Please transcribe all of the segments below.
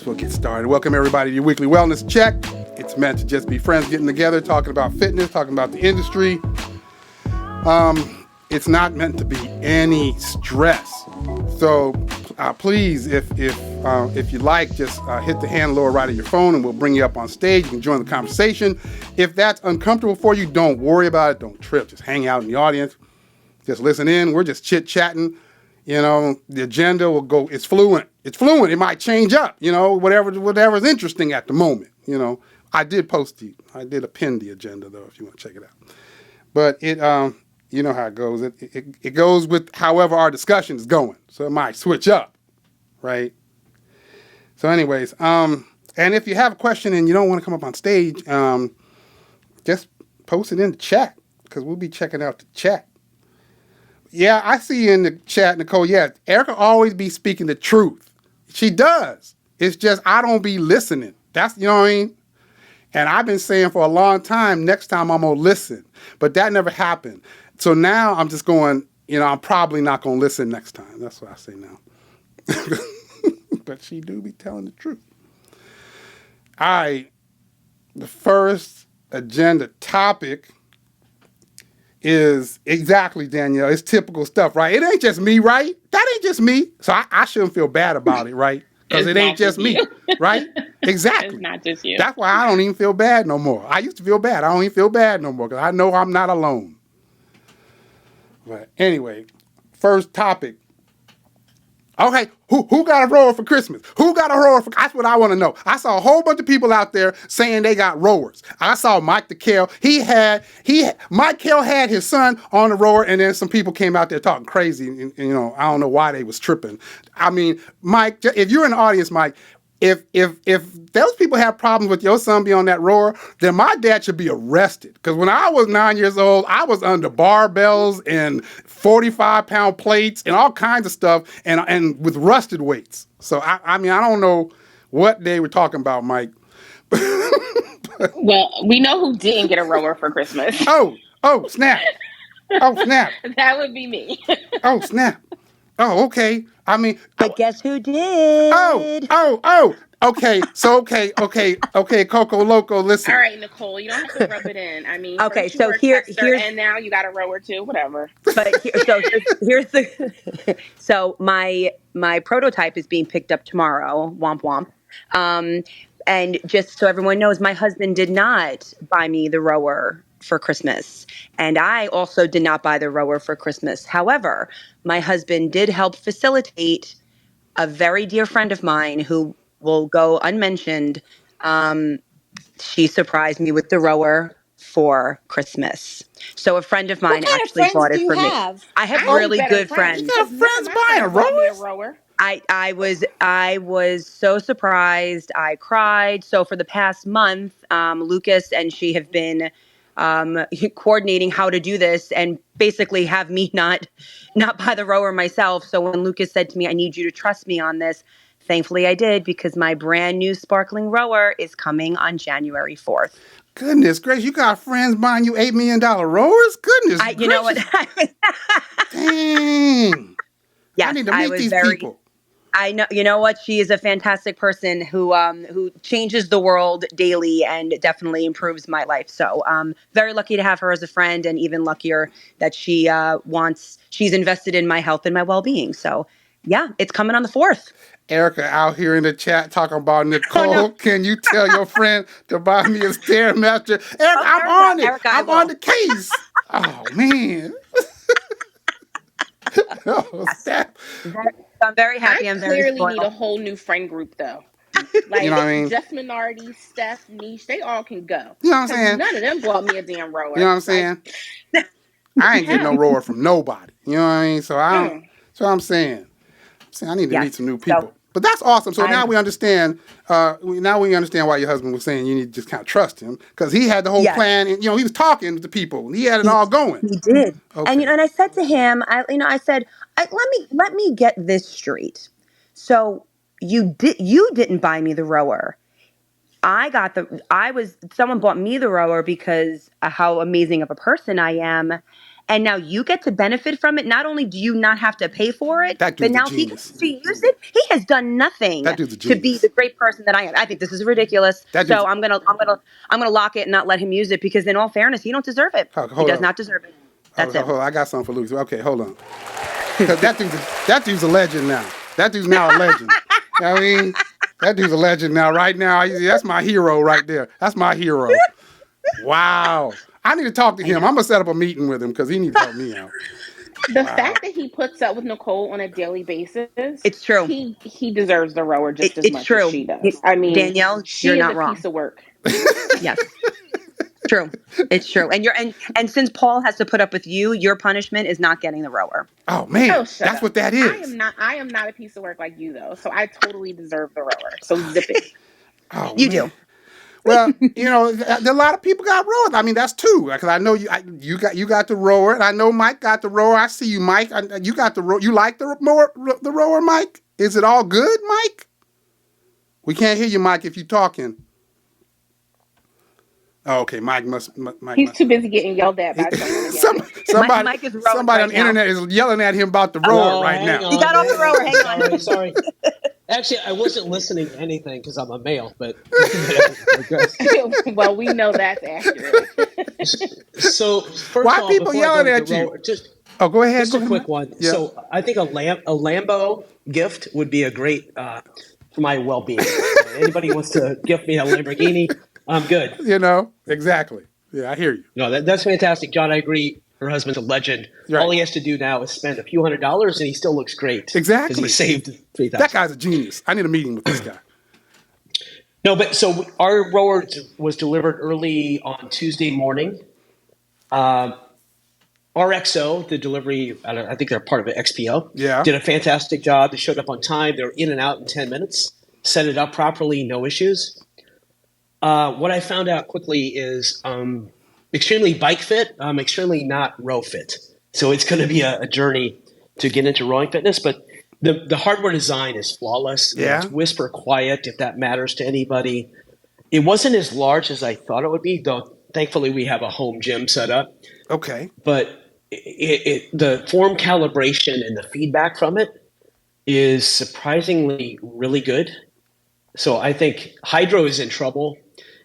we'll get started. Welcome everybody to your weekly wellness check. It's meant to just be friends getting together, talking about fitness, talking about the industry. It's not meant to be any stress. So please, if you like, just hit the hand lower right of your phone and we'll bring you up on stage. You can join the conversation. If that's uncomfortable for you, don't worry about it. Don't trip. Just hang out in the audience. Just listen in. We're just chit-chatting. You know, the agenda will go, it's fluent. It's fluent. It might change up, you know, whatever's interesting at the moment, you know. I did append the agenda, though, if you want to check it out. But it, you know how it goes. It goes with however our discussion is going. So it might switch up, right? So anyways, and if you have a question and you don't want to come up on stage, just post it in the chat because we'll be checking out the chat. Yeah, I see you in the chat, Nicole. Yeah, Erica always be speaking the truth. She does. It's just I don't be listening. That's, you know what I mean? And I've been saying for a long time, next time I'm going to listen. But that never happened. So now I'm just going, you know, I'm probably not going to listen next time. That's what I say now. But she do be telling the truth. All right. The first agenda topic is exactly, Danielle, it's typical stuff, right? It ain't just me, right? That ain't just me. So I shouldn't feel bad about it, right? Because it ain't just me, right? Exactly. It's not just you. That's why I don't even feel bad no more. I used to feel bad. I don't even feel bad no more because I know I'm not alone. But anyway, first topic. Okay, who got a rower for Christmas? Who got a rower for? That's what I want to know. I saw a whole bunch of people out there saying they got rowers. I saw Mike the Kale. Mike Kale had his son on the rower, and then some people came out there talking crazy. And, you know, I don't know why they was tripping. I mean, Mike, if you're in the audience, Mike, if those people have problems with your son being on that rower, then my dad should be arrested. Because when I was 9 years old, I was under barbells and 45-pound plates and all kinds of stuff and with rusted weights. So, I mean, I don't know what they were talking about, Mike. Well, we know who didn't get a rower for Christmas. Oh, snap. Oh, snap. That would be me. Oh, snap. Oh, okay. I mean, but guess who did? Oh. Okay. So okay. Coco Loco, listen. All right, Nicole, you don't have to rub it in. I mean, okay. So here's and now you got a rower too. Whatever. But here's the so my prototype is being picked up tomorrow. Womp womp. And just so everyone knows, my husband did not buy me the rower for Christmas. And I also did not buy the rower for Christmas. However, my husband did help facilitate a very dear friend of mine who will go unmentioned. She surprised me with the rower for Christmas. So a friend of mine actually bought it for me. I have really good friends. You got friends buying rowers? I was so surprised. I cried. So for the past month, Lucas and she have been coordinating how to do this and basically have me not buy the rower myself. So when Lucas said to me, I need you to trust me on this, thankfully I did, because my brand new sparkling rower is coming on January 4th. Goodness gracious, you got friends buying you $8 million rowers? Goodness gracious. You know what? Dang. Yes, I need to meet these people. I know. You know what? She is a fantastic person who changes the world daily and definitely improves my life. So very lucky to have her as a friend, and even luckier that she's invested in my health and my well-being. So yeah, it's coming on the 4th. Erica out here in the chat talking about Nicole. Oh, no. Can you tell your friend to buy me a Stairmaster? Erica, I'm on it. Erica, I'm on the case. Oh man. I'm very happy. I'm very clearly spoiled. Need a whole new friend group though. Like, you know what I mean? Jeff Minardi, Steph, Niche, they all can go. You know what I'm saying? None of them bought me a damn rower. You know what I'm saying? I ain't getting no rower from nobody. You know what I mean? So I'm saying I need to meet some new people. But that's awesome. So now we understand. Why your husband was saying you need to just kind of trust him, because he had the whole plan, and he was talking to people. He had it all going. He did. Okay. And I said to him, I said, let me get this straight. So you didn't buy me the rower. Someone bought me the rower because of how amazing of a person I am. and now you get to benefit from it. Not only do you not have to pay for it, That but dude's a now he genius. gets to use it. He has done nothing That dude's a to be genius. the great person that I am. I think this is ridiculous. That So dude's- I'm gonna lock it and not let him use it, because in all fairness, he don't deserve it. He does not deserve it. That's it. Hold on. I got something for Luke. Okay, hold on. Because that dude's a legend now. That dude's now a legend. I mean, that dude's a legend now. Right now, that's my hero right there. That's my hero. Wow. I need to talk to him. I'm gonna set up a meeting with him because he needs to help me out. The fact that he puts up with Nicole on a daily basis, It's true. He deserves the rower just as It's much true. as she does. I mean, Danielle, she you're is not a wrong. piece of work. Yes. True. It's true. And since Paul has to put up with you, your punishment is not getting the rower. Oh man, shut that's up. what that is. I am not a piece of work like you though. So I totally deserve the rower. So zip it. Oh, You man. do. Well, a lot of people got rowers. I mean, that's two. Because I know you got the rower, and I know Mike got the rower. I see you, Mike. You got the rower. You like the rower, Mike? Is it all good, Mike? We can't hear you, Mike, if you're talking. Oh, okay, Mike must. He's too busy getting yelled at by someone again. Mike is rowing somebody right on the now. internet is yelling at him about the rower right now. He got off the rower. Hang on. Sorry. Actually, I wasn't listening to anything because I'm a male, but well, we know that's accurate. So first Why of all, people before yelling I go at to the you? rower, Go ahead. just a quick one. Yeah. So I think a Lambo gift would be a great for my well-being. Anybody wants to gift me a Lamborghini, I'm good. Exactly. Yeah, I hear you. No, that's fantastic, John. I agree. Her husband's a legend. Right. All he has to do now is spend a few $100s, and he still looks great. Exactly. Because he saved $3,000. That guy's a genius. I need a meeting with this guy. No, but so our rower was delivered early on Tuesday morning. RXO, the delivery, I think they're part of it, XPO, did a fantastic job. They showed up on time. They were in and out in 10 minutes. Set it up properly, no issues. What I found out quickly is extremely bike fit, extremely not row fit. So it's going to be a journey to get into rowing fitness, but the hardware design is flawless. Yeah. It's whisper quiet, if that matters to anybody. It wasn't as large as I thought it would be, though thankfully we have a home gym set up. Okay. But the form calibration and the feedback from it is surprisingly really good. So I think Hydro is in trouble.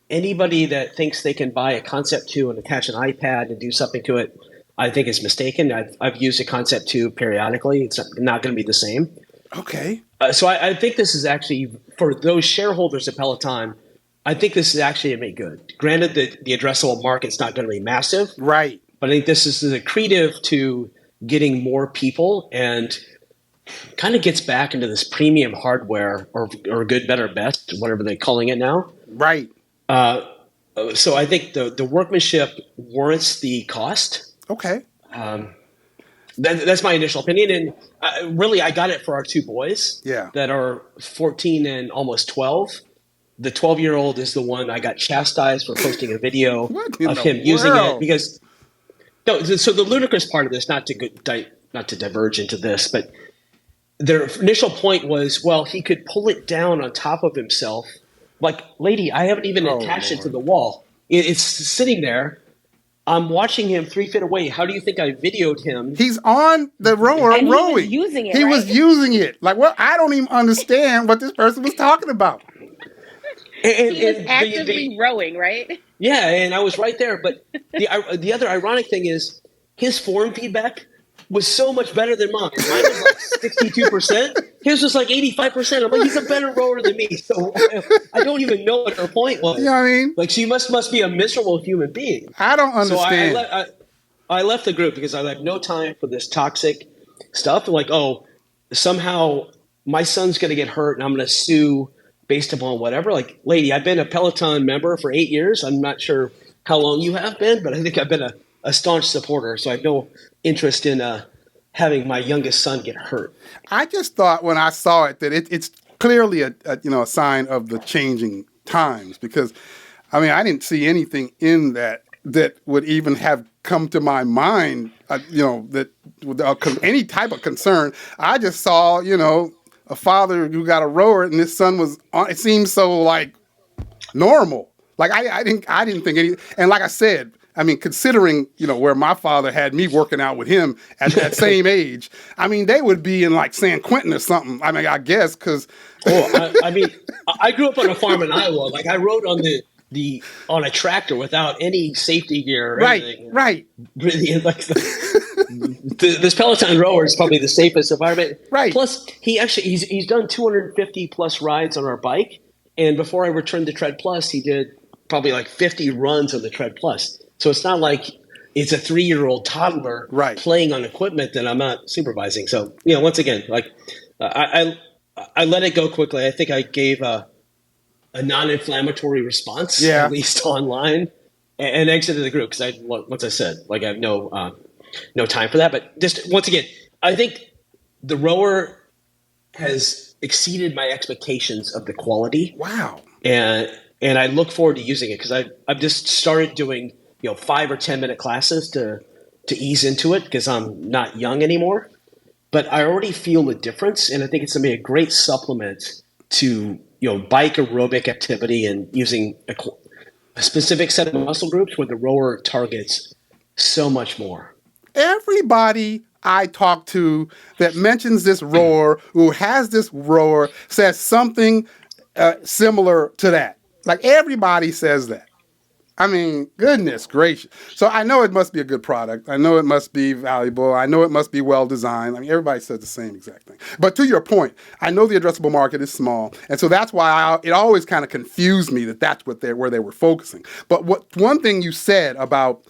Anybody that thinks they can buy a Concept 2 and attach an iPad and do something to it, I think is mistaken. I've used a Concept 2 periodically. It's not going to be the same. Okay. So I think this is actually, for those shareholders of Peloton, I think this is actually going to be good. Granted, the addressable market's not going to be massive. Right. But I think this is accretive to getting more people and kind of gets back into this premium hardware or good, better, best, whatever they're calling it now. Right. So I think the workmanship warrants the cost. Okay. That's my initial opinion. And really, I got it for our two boys that are 14 and almost 12. The 12-year-old is the one I got chastised for posting a video of him using it because – no. So the ludicrous part of this, not to diverge into this, but their initial point was, well, he could pull it down on top of himself. Like, lady, I haven't even attached it to the wall. It's sitting there. I'm watching him 3 feet away. How do you think I videoed him? He's on the rower and rowing. He was using it. He right? was using it. Like, well, I don't even understand what this person was talking about. He was actively rowing, right? Yeah, and I was right there. But the other ironic thing is his form feedback was so much better than mine. Mine was like 62%. His was like 85%. I'm like, he's a better rower than me. So I don't even know what her point was. You know what I mean? Like, she must be a miserable human being. I don't understand. So I left the group because I have no time for this toxic stuff. Like, oh, somehow my son's going to get hurt and I'm going to sue based upon whatever. Like, lady, I've been a Peloton member for 8 years. I'm not sure how long you have been, but I think I've been a staunch supporter. So I have no interest in having my youngest son get hurt. I just thought when I saw it that it's clearly a sign of the changing times, because I mean I didn't see anything in that would even have come to my mind, that with any type of concern. I just saw a father who got a rower and his son was on. It seemed so like normal. Like I didn't think any. And like I said, I mean, considering, where my father had me working out with him at that same age, I mean, they would be in like San Quentin or something. I mean, I guess, because... I grew up on a farm in Iowa. Like, I rode on on a tractor without any safety gear or anything. Right. Really, like this Peloton rower is probably the safest environment. Right. Plus, he's done 250 plus rides on our bike, and before I returned to Tread Plus, he did probably like 50 runs on the Tread Plus. So it's not like it's a 3-year-old toddler playing on equipment that I'm not supervising. So once again, like I let it go quickly. I think I gave a non-inflammatory response, at least online, and exited the group because once I said, like, I have no time for that. But just once again, I think the rower has exceeded my expectations of the quality. Wow. And I look forward to using it because I've just started doing 5 or 10 minute classes to ease into it because I'm not young anymore. But I already feel the difference, and I think it's going to be a great supplement to bike aerobic activity and using a specific set of muscle groups where the rower targets so much more. Everybody I talk to that mentions this rower, who has this rower, says something similar to that. Like, everybody says that. I mean, goodness gracious. So I know it must be a good product. I know it must be valuable. I know it must be well designed. I mean, everybody says the same exact thing. But to your point, I know the addressable market is small. And so that's why it always kind of confused me that that's where they were focusing. But one thing you said about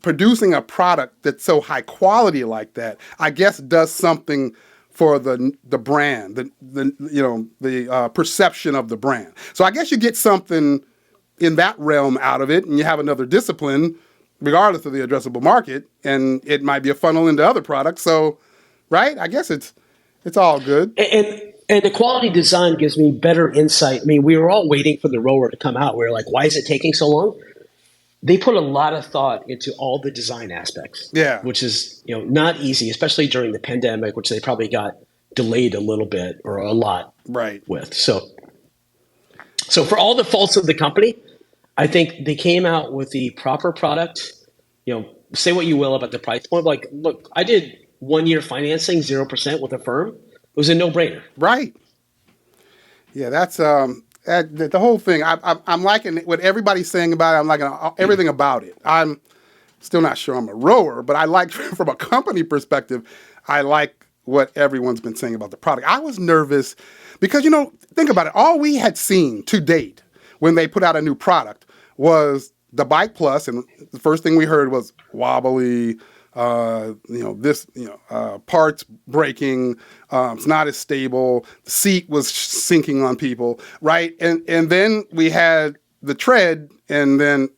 producing a product that's so high quality like that, I guess does something for the brand, the perception of the brand. So I guess you get something in that realm out of it, and you have another discipline, regardless of the addressable market, and it might be a funnel into other products. So, right? I guess it's all good. And the quality design gives me better insight. I mean, we were all waiting for the rower to come out. We were like, why is it taking so long? They put a lot of thought into all the design aspects, which is not easy, especially during the pandemic, which they probably got delayed a little bit or a lot with. So for all the faults of the company, I think they came out with the proper product. Say what you will about the price point. Like, look, I did 1 year financing, 0% with a firm. It was a no-brainer. Right. Yeah, that's the whole thing. I'm liking what everybody's saying about it. I'm liking everything about it. I'm still not sure I'm a rower, but I like, from a company perspective, I like what everyone's been saying about the product. I was nervous because, think about it. All we had seen to date when they put out a new product was the Bike Plus, and the first thing we heard was wobbly, parts breaking, it's not as stable, the seat was sinking on people, right? And then we had the Tread, and then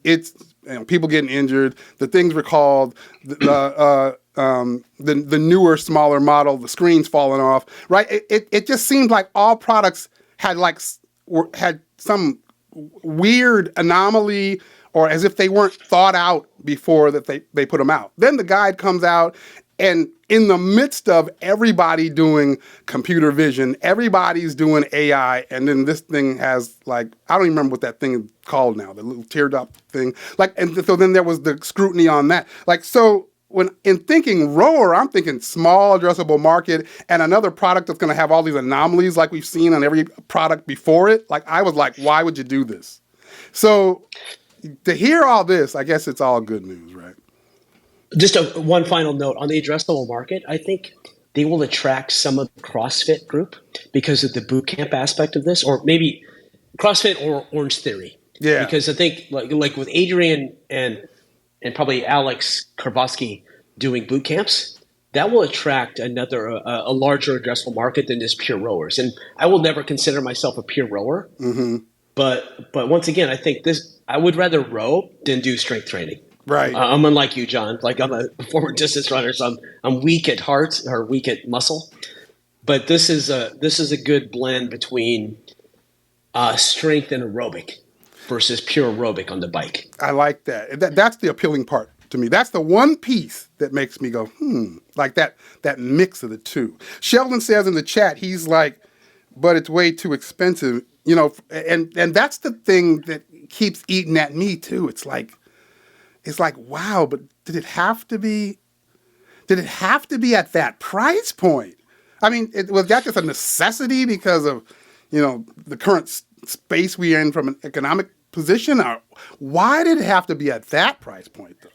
it's people getting injured, the things recalled, the newer, smaller model, the screen's falling off, right? It just seemed like all products had some weird anomaly, or as if they weren't thought out before that they put them out. Then the guide comes out, and in the midst of everybody doing computer vision, everybody's doing AI, and then this thing has, like, I don't even remember what that thing is called now, the little teardrop thing. Like, and so then there was the scrutiny on that. Like, so when in thinking rower, I'm thinking small addressable market and another product that's going to have all these anomalies like we've seen on every product before it. Like, I was like, why would you do this? So to hear all this, I guess it's all good news, right? Just one final note on the addressable market. I think they will attract some of the CrossFit group because of the boot camp aspect of this, or maybe CrossFit or Orange Theory. Yeah. Because I think like with Adrian and probably Alex Karbowski doing boot camps, that will attract a larger addressable market than just pure rowers. And I will never consider myself a pure rower. Mm-hmm. But once again, I think I would rather row than do strength training. Right. I'm unlike you, John. Like, I'm a former distance runner, so I'm weak at heart or weak at muscle. But this is a good blend between strength and aerobic versus pure aerobic on the bike. I like that. That's the appealing part to me. That's the one piece that makes me go, like that mix of the two. Sheldon says in the chat, he's like, but it's way too expensive, and that's the thing that keeps eating at me too. It's like, it's like, wow, but did it have to be at that price point? I mean, was that just a necessity because of, the current space we're in from an economic position? Or why did it have to be at that price point, though?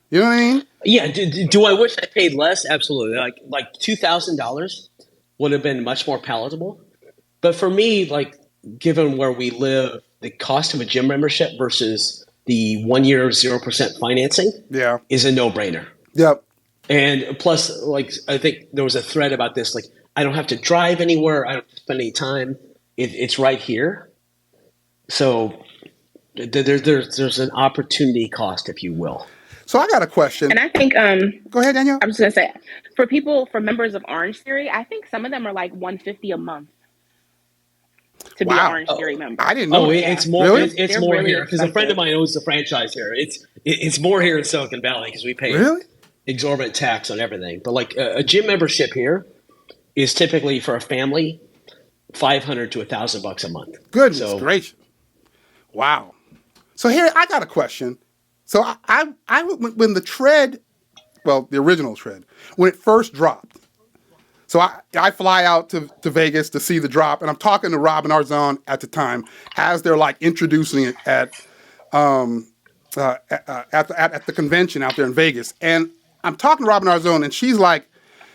You know what I mean? Yeah. Do I wish I paid less? Absolutely. Like $2,000 would have been much more palatable. But for me, like, given where we live, the cost of a gym membership versus the 1 year 0% financing is a no-brainer. Yep. And plus, like, I think there was a thread about this, like, I don't have to drive anywhere. I don't have to spend any time. It's right here. So there's an opportunity cost, if you will. So I got a question. And I think go ahead, Danielle. I'm just gonna say, for members of Orange Theory, I think some of them are like $150 a month to be an Orange Theory member. I didn't know. It's more. Really? It's more really here because a friend of mine owns the franchise here. It's more here in Silicon Valley because we pay exorbitant tax on everything. But like a gym membership here is typically for a family $500 to $1,000 a month. Goodness gracious! Wow. So here I got a question. So I when the Tread, well, the original Tread, when it first dropped. So I fly out to Vegas to see the drop, and I'm talking to Robin Arzon at the time as they're like introducing it at the convention out there in Vegas. And I'm talking to Robin Arzon, and she's like,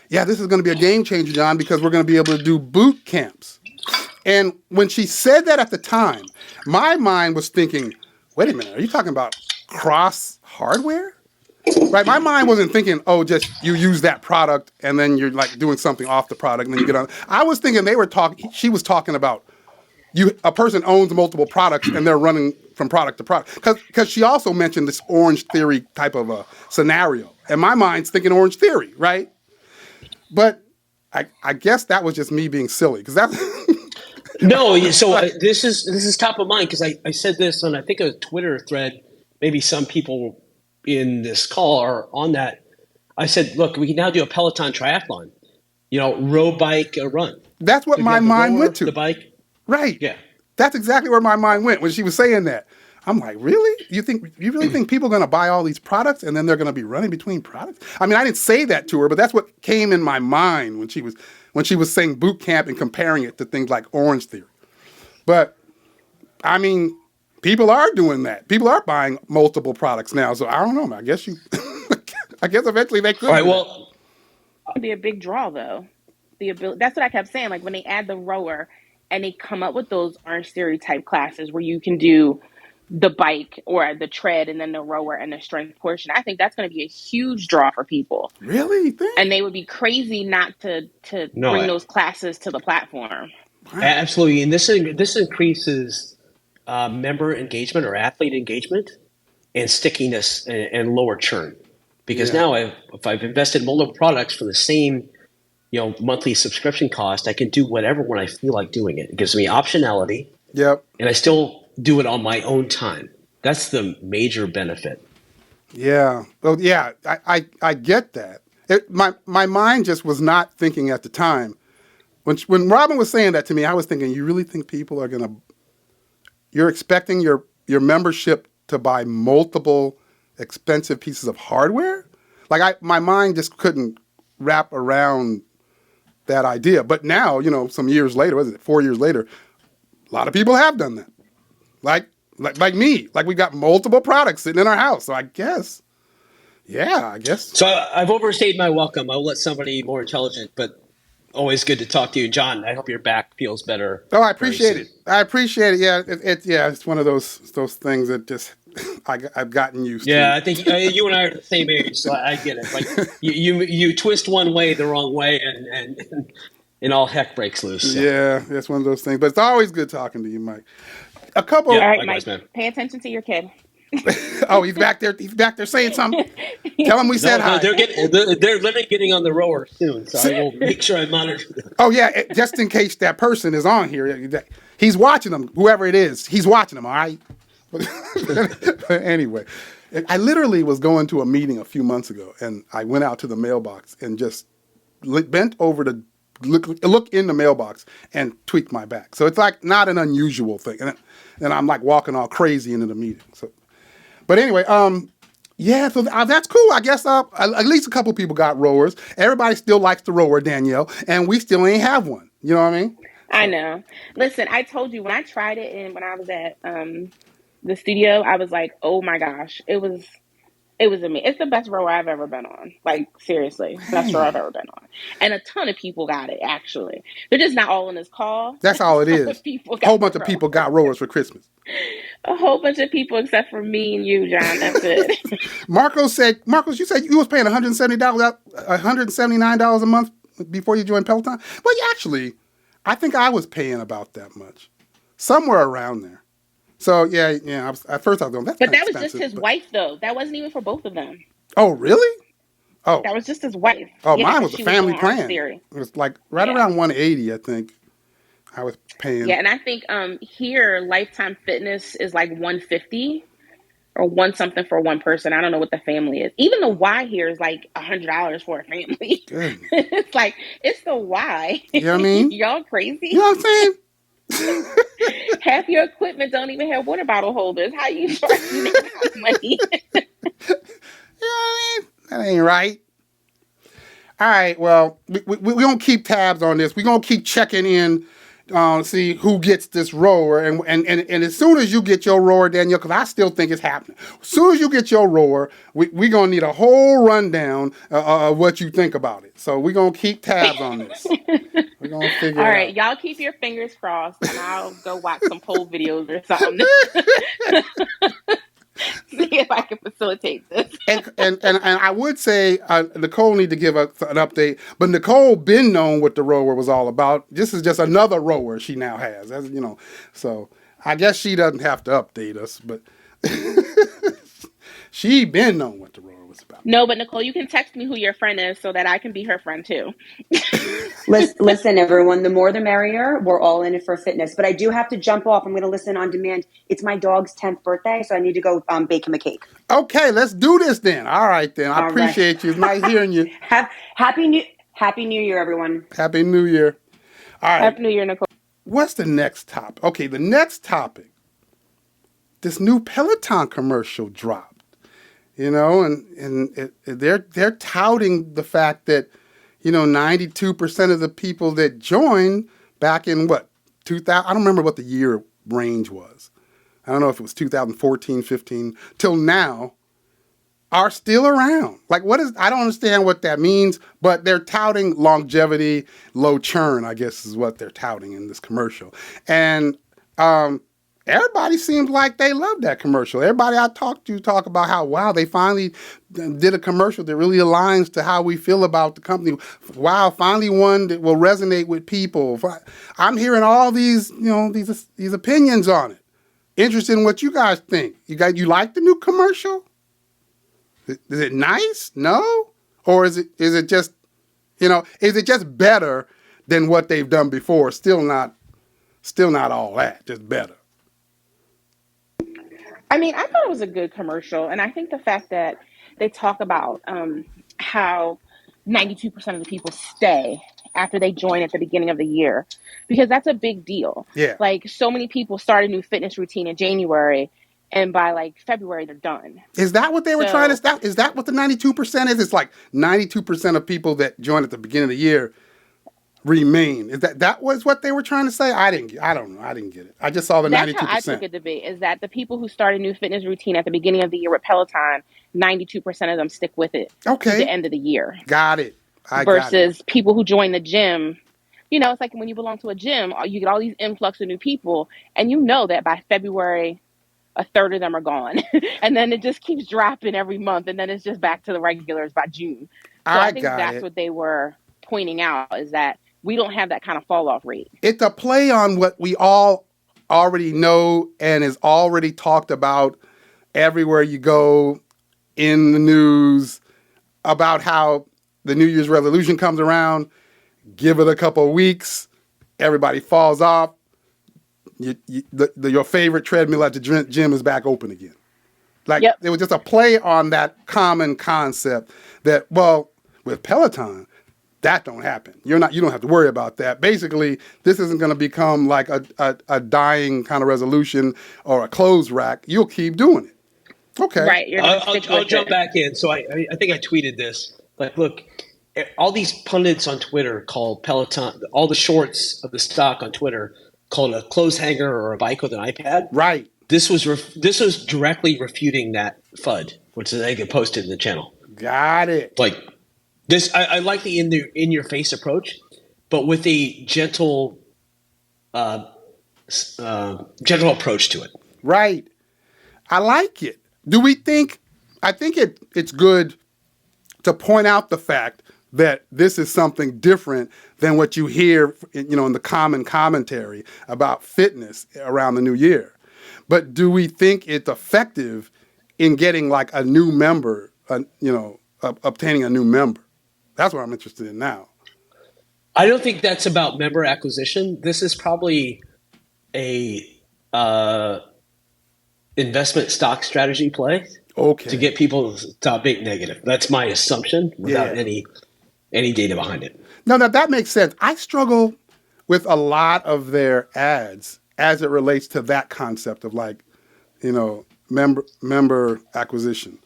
"Yeah, this is going to be a game changer, John, because we're going to be able to do boot camps." And when she said that at the time, my mind was thinking, "Wait a minute, are you talking about cross hardware?" Right, my mind wasn't thinking, oh, just you use that product and then you're like doing something off the product and then you get on. I was thinking she was talking about a person owns multiple products and they're running from product to product. Because she also mentioned this Orange Theory type of a scenario. And my mind's thinking Orange Theory, right? But I guess that was just me being silly because that's. No, so this is top of mind because I said this on I think a Twitter thread. Maybe some people in this call are on that. I said, look, we can now do a Peloton triathlon, row, bike, run. That's what my mind went to. The bike. Right. Yeah. That's exactly where my mind went when she was saying that. I'm like, really? You really think people are going to buy all these products and then they're going to be running between products? I mean, I didn't say that to her, but that's what came in my mind when she was saying boot camp and comparing it to things like Orange Theory. But I mean, people are doing that. People are buying multiple products now. So I don't know. I guess eventually they could. All right. Well, it'd be a big draw though. That's what I kept saying. Like when they add the rower and they come up with those Orange Theory type classes where you can do the bike or the tread and then the rower and the strength portion. I think that's going to be a huge draw for people. Really? And they would be crazy not to bring those classes to the platform. Wow. Absolutely. And this increases member engagement or athlete engagement and stickiness and lower churn. Because now if I've invested multiple products for the same monthly subscription cost, I can do whatever when I feel like doing it. It gives me optionality. Yep. And I still do it on my own time. That's the major benefit. Yeah. Well, yeah, I get that. My mind just was not thinking at the time. When Robin was saying that to me, I was thinking, you really think people are you're expecting your membership to buy multiple expensive pieces of hardware? Like my mind just couldn't wrap around that idea. But now, some years later, 4 years later, a lot of people have done that. Like me. Like we got multiple products sitting in our house. So I guess. So I've overstayed my welcome. I'll let somebody more intelligent, but always good to talk to you. John, I hope your back feels better. Oh, I appreciate it. Yeah, it's one of those things that just I've gotten used to. Yeah, I think you and I are the same age, so I get it. Like you twist one way the wrong way, and all heck breaks loose. So. Yeah, it's one of those things. But it's always good talking to you, Mike. A couple. All right, Mike. Man. Pay attention to your kid. Oh, he's back there. He's back there saying something. Tell him we said hi. They're literally getting on the rower soon, so I will make sure I monitor them. Oh yeah, just in case that person is on here, he's watching them. Whoever it is, he's watching them. All right. Anyway, I literally was going to a meeting a few months ago, and I went out to the mailbox and just bent over to look in the mailbox and tweaked my back. So it's like not an unusual thing, and I'm like walking all crazy into the meeting. So. But anyway, Yeah, so that's cool. I guess at least a couple people got rowers. Everybody still likes the rower, Danielle, and we still ain't have one. You know what I mean? I So. know. Listen, I told you when I tried it and when I was at the studio, I was like, oh my gosh, it was amazing. It's the best rower I've ever been on. Like, seriously, best rower I've ever been on. And a ton of people got it, actually. They're just not all in this call. That's all it is. A whole bunch of people got rowers for Christmas. A whole bunch of people except for me and you, John. That's it. Marcos, you said you was paying $179 a month before you joined Peloton? Well, actually, I think I was paying about that much. Somewhere around there. So, yeah. At first I was going, that's But that was expensive, just his wife, though. That wasn't even for both of them. Oh, really? Oh. That was just his wife. Oh, mine was a family plan. It was like around 180, I think. I was paying. Yeah, and I think here Lifetime Fitness is like 150 or one something for one person. I don't know what the family is. Even the Y here is like $100 for a family. It's like, it's the Y. You know what I mean? Y'all crazy. You know what I'm saying? Half your equipment don't even have water bottle holders. How you charging that kind of money? You know what I mean? That ain't right. All right, well, we're going to keep tabs on this. We're going to keep checking in, see who gets this rower. And as soon as you get your rower, Danielle, because I still think it's happening. As soon as you get your rower, we're going to need a whole rundown of what you think about it. So we're going to keep tabs on this. We're going to figure it out. All right, y'all keep your fingers crossed, and I'll go watch some poll videos or something. See if I can facilitate this. And I would say Nicole need to give us an update, but Nicole been known what the rower was all about. This is just another rower she now has, as you know. So I guess she doesn't have to update us, but she been known what the rower was about. No, but Nicole, you can text me who your friend is so that I can be her friend too. Listen, everyone, the more the merrier. We're all in it for fitness. But I do have to jump off. I'm going to listen on demand. It's my dog's 10th birthday, so I need to go bake him a cake. Okay, let's do this then. All right, then. I appreciate you. It's nice hearing you. Happy New Year, everyone. Happy New Year. All right. Happy New Year, Nicole. What's the next topic? Okay, the next topic. This new Peloton commercial dropped. You know, and they're touting the fact that, 92% of the people that joined back in 2000, I don't remember what the year range was. I don't know if it was 2014, 15, till now, are still around. Like, I don't understand what that means, but they're touting longevity, low churn, I guess is what they're touting in this commercial. And, everybody seems like they love that commercial. Everybody I talk to talk about how, wow, they finally did a commercial that really aligns to how we feel about the company. Wow, finally one that will resonate with people. I'm hearing all these, these opinions on it. Interested in what you guys think. You like the new commercial? Is it nice? No? Or is it just, is it just better than what they've done before? Still not all that, just better. I mean, I thought it was a good commercial, and I think the fact that they talk about how 92% of the people stay after they join at the beginning of the year, because that's a big deal. Yeah. Like, so many people start a new fitness routine in January, and by like February, they're done. Is that what they were trying to stop? Is that what the 92% is? It's like 92% of people that join at the beginning of the year remain. Is that was what they were trying to say? I don't know. I didn't get it. I just saw the 92%. That's how I took it to be, is that the people who start a new fitness routine at the beginning of the year with Peloton, 92% of them stick with it to the end of the year. Got it. Versus people who join the gym. It's like when you belong to a gym, you get all these influx of new people, and you know that by February, a third of them are gone. And then it just keeps dropping every month, and then it's just back to the regulars by June. So I think that's what they were pointing out, is that we don't have that kind of fall off rate. It's a play on what we all already know and is already talked about everywhere you go in the news about how the New Year's resolution comes around, give it a couple of weeks, everybody falls off, your favorite treadmill at the gym is back open again. It was just a play on that common concept that, with Peloton, that don't happen. You don't have to worry about that. Basically, this isn't going to become like a dying kind of resolution or a clothes rack. You'll keep doing it. Okay. Right. You're going to stick I'll with jump it. back in. So I think I tweeted this. Like, look, all these pundits on Twitter call Peloton, all the shorts of the stock on Twitter, call it a clothes hanger or a bike with an iPad. Right. This was directly refuting that FUD, which they get posted in the channel. Got it. Like this, I like the in your face approach, but with a gentle approach to it. Right. I like it. Do we think? I think it's good to point out the fact that this is something different than what you hear, in the common commentary about fitness around the new year. But do we think it's effective in getting like a new member, obtaining a new member? That's what I'm interested in now. I don't think that's about member acquisition. This is probably a investment stock strategy play. Okay. To get people to stop being negative. That's my assumption without any data behind it. No, that makes sense. I struggle with a lot of their ads as it relates to that concept of member acquisition.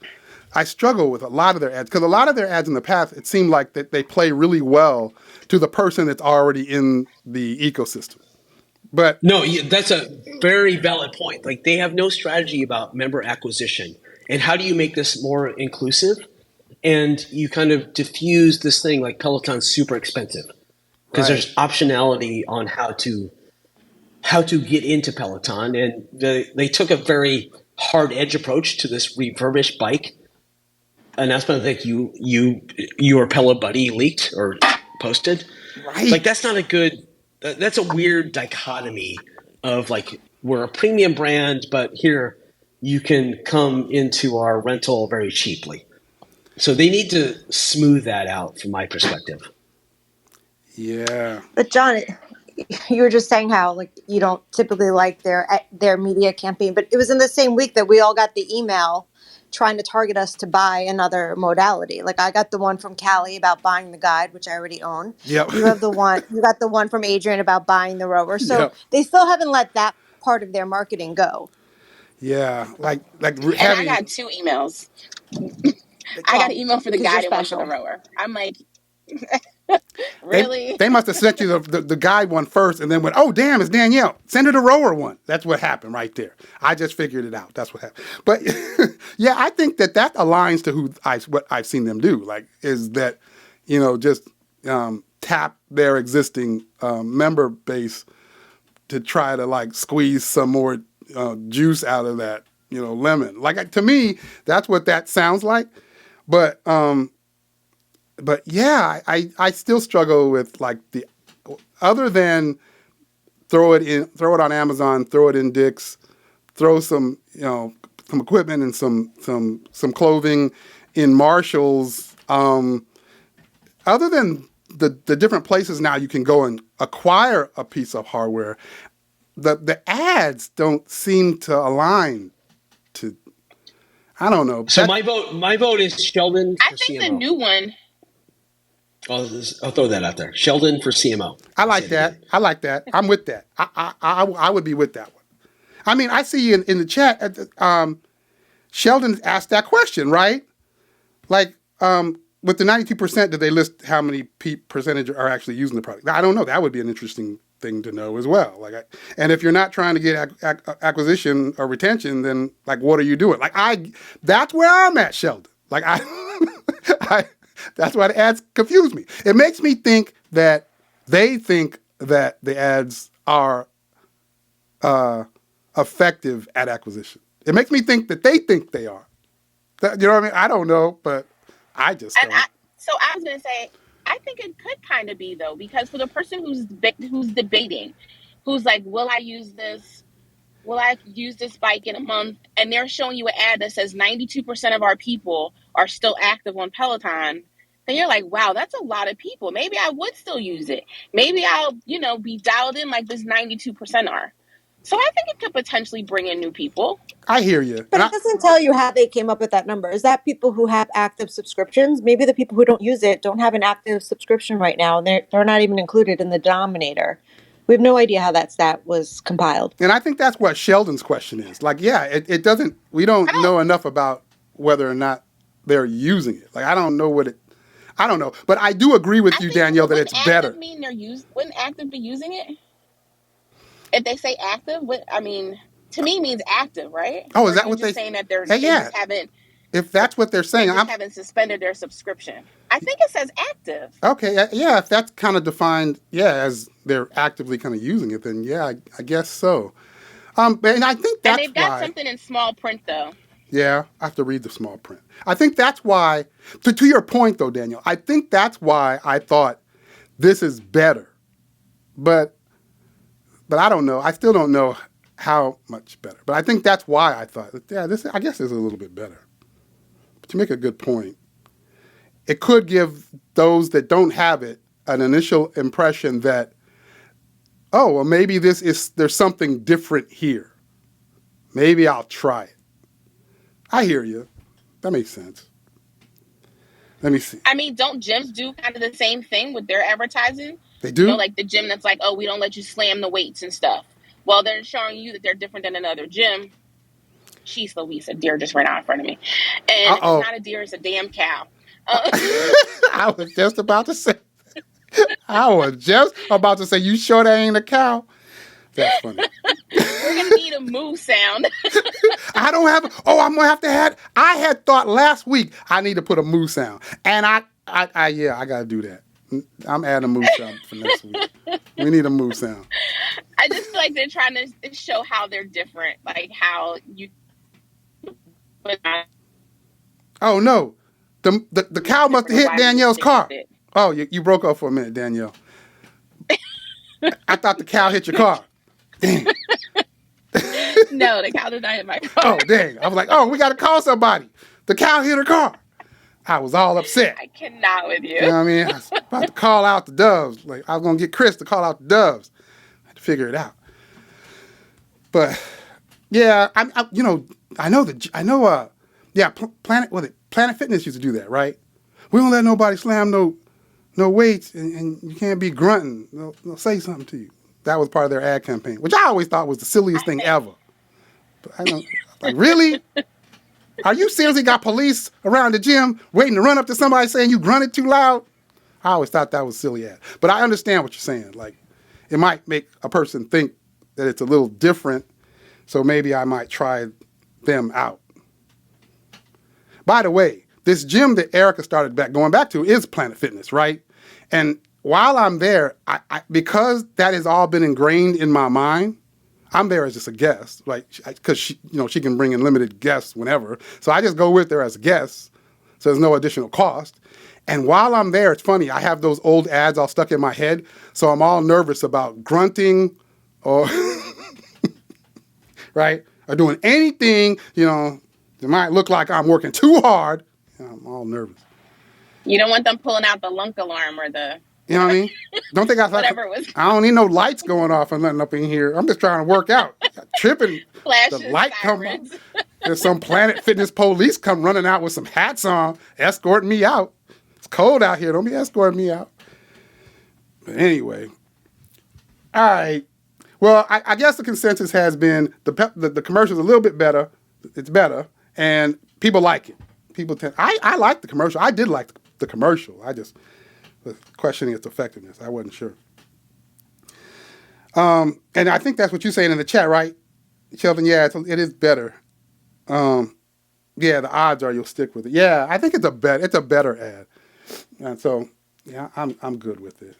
I struggle with a lot of their ads because a lot of their ads in the past, it seemed like that they play really well to the person that's already in the ecosystem. But no, that's a very valid point. Like they have no strategy about member acquisition. And how do you make this more inclusive? And you kind of diffuse this thing like Peloton's super expensive because there's optionality on how to get into Peloton. And they took a very hard edge approach to this refurbished bike announcement that your Pella buddy leaked or posted. Right. Like that's not a good. That's a weird dichotomy of like we're a premium brand, but here. You can come into our rental very cheaply. So they need to smooth that out from my perspective. Yeah. But John, you were just saying how like you don't typically like their media campaign, but it was in the same week that we all got the email trying to target us to buy another modality. Like I got the one from Callie about buying the guide, which I already own. Yep. You got the one from Adrian about buying the rower. So They still haven't let that part of their marketing go. Yeah, like and I got 2 emails. I got an email for the guide and one for the rower. I'm like, really? They must have sent you the guide one first and then went, oh, damn, it's Danielle. Send her the rower one. That's what happened right there. I just figured it out. That's what happened. But yeah, I think that aligns to what I've seen them do. Like, is that, just tap their existing member base to try to like squeeze some more juice out of that, lemon. Like to me, that's what that sounds like. But yeah, I still struggle with like the other than throw it on Amazon, throw it in Dick's, throw some some equipment and some clothing in Marshalls. Other than the different places now you can go and acquire a piece of hardware. The ads don't seem to align to. I don't know. So my vote is Sheldon for I think CMO. the new one. I'll throw that out there. Sheldon for CMO. I like that. I'm with that. I would be with that one. I mean, I see in the chat. Sheldon asked that question, right? Like, with the 92%, did they list how many percentage are actually using the product? I don't know. That would be an interesting thing to know as well. And if you're not trying to get acquisition or retention, then like, what are you doing? Like that's where I'm at, Sheldon. Like that's why the ads confuse me. It makes me think that they think that the ads are effective at acquisition. It makes me think that they think they are. You know what I mean? I don't know, but I just don't. So I was going to say, I think it could kind of be, though, because for the person who's debating, who's like, will I use this bike in a month? And they're showing you an ad that says 92% of our people are still active on Peloton. Then you're like, wow, that's a lot of people. Maybe I would still use it. Maybe I'll, be dialed in like this 92% are. So I think it could potentially bring in new people. I hear you. But it doesn't tell you how they came up with that number. Is that people who have active subscriptions? Maybe the people who don't use it don't have an active subscription right now, and they're not even included in the denominator. We have no idea how that stat was compiled. And I think that's what Sheldon's question is. Like, yeah, it doesn't, we don't know enough about whether or not they're using it. Like, I don't know. But I do agree with you, Danielle, that it's better. Wouldn't active be using it? If they say active, to me means active, right? Oh, is that what they're saying that they're they just haven't? If that's what they're saying, they just haven't suspended their subscription. I think it says active. Okay, yeah, if that's kind of defined, as they're actively kind of using it, then yeah, I guess so. And I think that's why. And they've got something in small print though. Yeah, I have to read the small print. I think that's why. To your point though, Danielle, I think that's why I thought this is better, but I don't know. I still don't know how much better. But I think that's why I thought, this I guess is a little bit better. But you make a good point. It could give those that don't have it an initial impression that, oh, well, maybe there's something different here. Maybe I'll try it. I hear you. That makes sense. Let me see. I mean, don't gyms do kind of the same thing with their advertising? They do? Like the gym that's like, oh, we don't let you slam the weights and stuff. Well, they're showing you that they're different than another gym. Jeez Louise, a deer just ran out in front of me. And It's not a deer, it's a damn cow. I was just about to say. You sure that ain't a cow? That's funny. We're going to need a moo sound. I don't have. I'm gonna have to have. I had thought last week I need to put a moo sound, and I gotta do that. I'm adding a moo sound for next week. We need a moo sound. I just feel like they're trying to show how they're different, like how you. Oh no, the cow must have hit Danielle's car. Oh, you broke up for a minute, Danielle. I thought the cow hit your car. Dang. No, the cow did not hit my car. Oh, dang. I was like, we got to call somebody. The cow hit her car. I was all upset. I cannot with you. You know what I mean? I was about to call out the doves. Like, I was going to get Chris to call out the doves. I had to figure it out. But, yeah, Planet Fitness used to do that, right? We don't let nobody slam no weights, and you can't be grunting. They'll say something to you. That was part of their ad campaign, which I always thought was the silliest thing ever. But I don't, like, really? Are you seriously got police around the gym waiting to run up to somebody saying you grunted too loud? I always thought that was silly ad. But I understand what you're saying. Like, it might make a person think that it's a little different, so maybe I might try them out. By the way, this gym that Erica started going back to is Planet Fitness, right? And while I'm there, I because that has all been ingrained in my mind, I'm there as just a guest, like, because she can bring in limited guests whenever. So I just go with her as a guest, so there's no additional cost. And while I'm there, it's funny, I have those old ads all stuck in my head, so I'm all nervous about grunting or, right, or doing anything, that might look like I'm working too hard. I'm all nervous. You don't want them pulling out the lunk alarm or the... You know what I mean? Don't think whatever it was. I don't need no lights going off or nothing up in here. I'm just trying to work out. Tripping. Flashes, the light come on. There's some Planet Fitness police come running out with some hats on, escorting me out. It's cold out here. Don't be escorting me out. But anyway. All right. Well, I guess the consensus has been the commercial's a little bit better. It's better. And people like it. I like the commercial. I did like the commercial. I just was questioning its effectiveness. I wasn't sure. And I think that's what you're saying in the chat, right, Sheldon? Yeah, it is better. Yeah, the odds are you'll stick with it. Yeah, I think it's a better ad. And so, yeah, I'm good with it.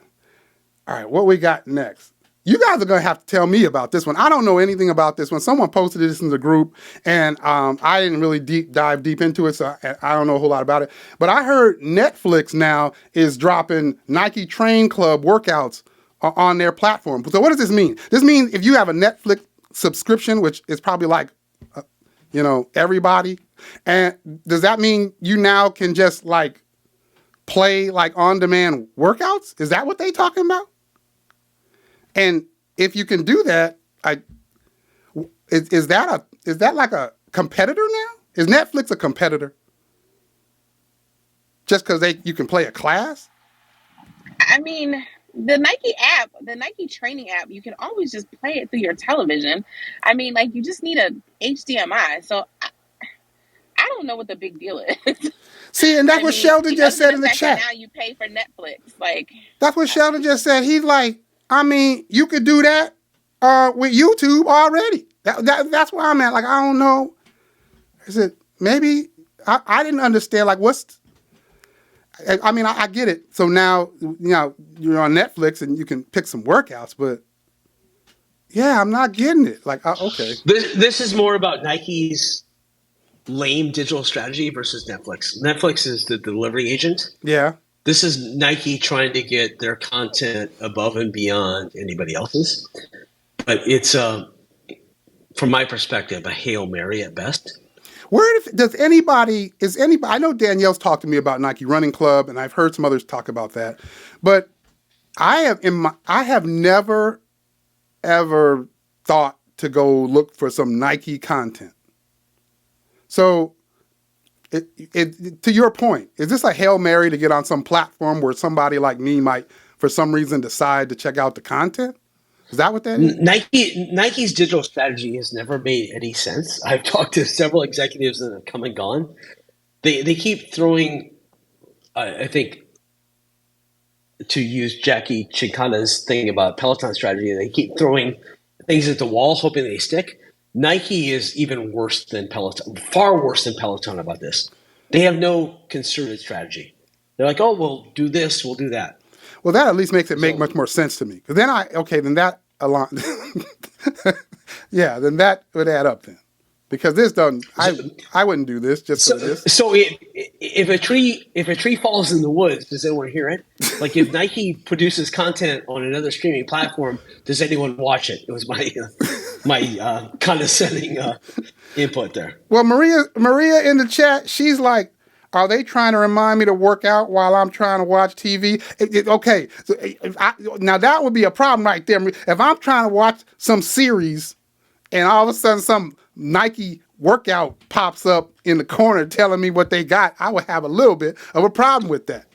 All right, what we got next? You guys are going to have to tell me about this one. I don't know anything about this one. Someone posted this in the group, and I didn't really dive deep into it, so I don't know a whole lot about it. But I heard Netflix now is dropping Nike Train Club workouts on their platform. So what does this mean? This means if you have a Netflix subscription, which is probably like, everybody, and does that mean you now can just like play like on-demand workouts? Is that what they talking about? And if you can do that, is that like a competitor now? Is Netflix a competitor? Just because you can play a class? I mean, The Nike app, the Nike training app, you can always just play it through your television. I mean, like, you just need a HDMI. So I don't know what the big deal is. See, and that's what Sheldon just said in the chat. Now you pay for Netflix. Like, that's what Sheldon just said. He's like, I mean, you could do that with YouTube already. That's where I'm at. Like, I don't know. Is it maybe I didn't understand, like, I mean, I get it. So now, you're on Netflix and you can pick some workouts, but yeah, I'm not getting it. Like, okay. This is more about Nike's lame digital strategy versus Netflix. Netflix is the delivery agent. Yeah. This is Nike trying to get their content above and beyond anybody else's. But it's, from my perspective, a Hail Mary at best. Is anybody, I know Danielle's talked to me about Nike Running Club, and I've heard some others talk about that, but I have never, ever thought to go look for some Nike content. So, to your point, is this a Hail Mary to get on some platform where somebody like me might, for some reason, decide to check out the content? Is that what that is? Nike's digital strategy has never made any sense. I've talked to several executives that have come and gone. They keep throwing, I think, to use Jackie Chincana's thing about Peloton strategy, they keep throwing things at the wall hoping they stick. Nike is even worse than Peloton, far worse than Peloton about this. They have no concerted strategy. They're like, oh, we'll do this, we'll do that. Well, that at least makes it make much more sense to me. Because then then that yeah, then that would add up then. Because this doesn't, I wouldn't do this just for this. So if a tree falls in the woods, does anyone hear it? Like if Nike produces content on another streaming platform, does anyone watch it? It was my condescending input there. Well, Maria in the chat, she's like, are they trying to remind me to work out while I'm trying to watch TV? Okay, so now that would be a problem right there. If I'm trying to watch some series and all of a sudden some Nike workout pops up in the corner telling me what they got, I would have a little bit of a problem with that.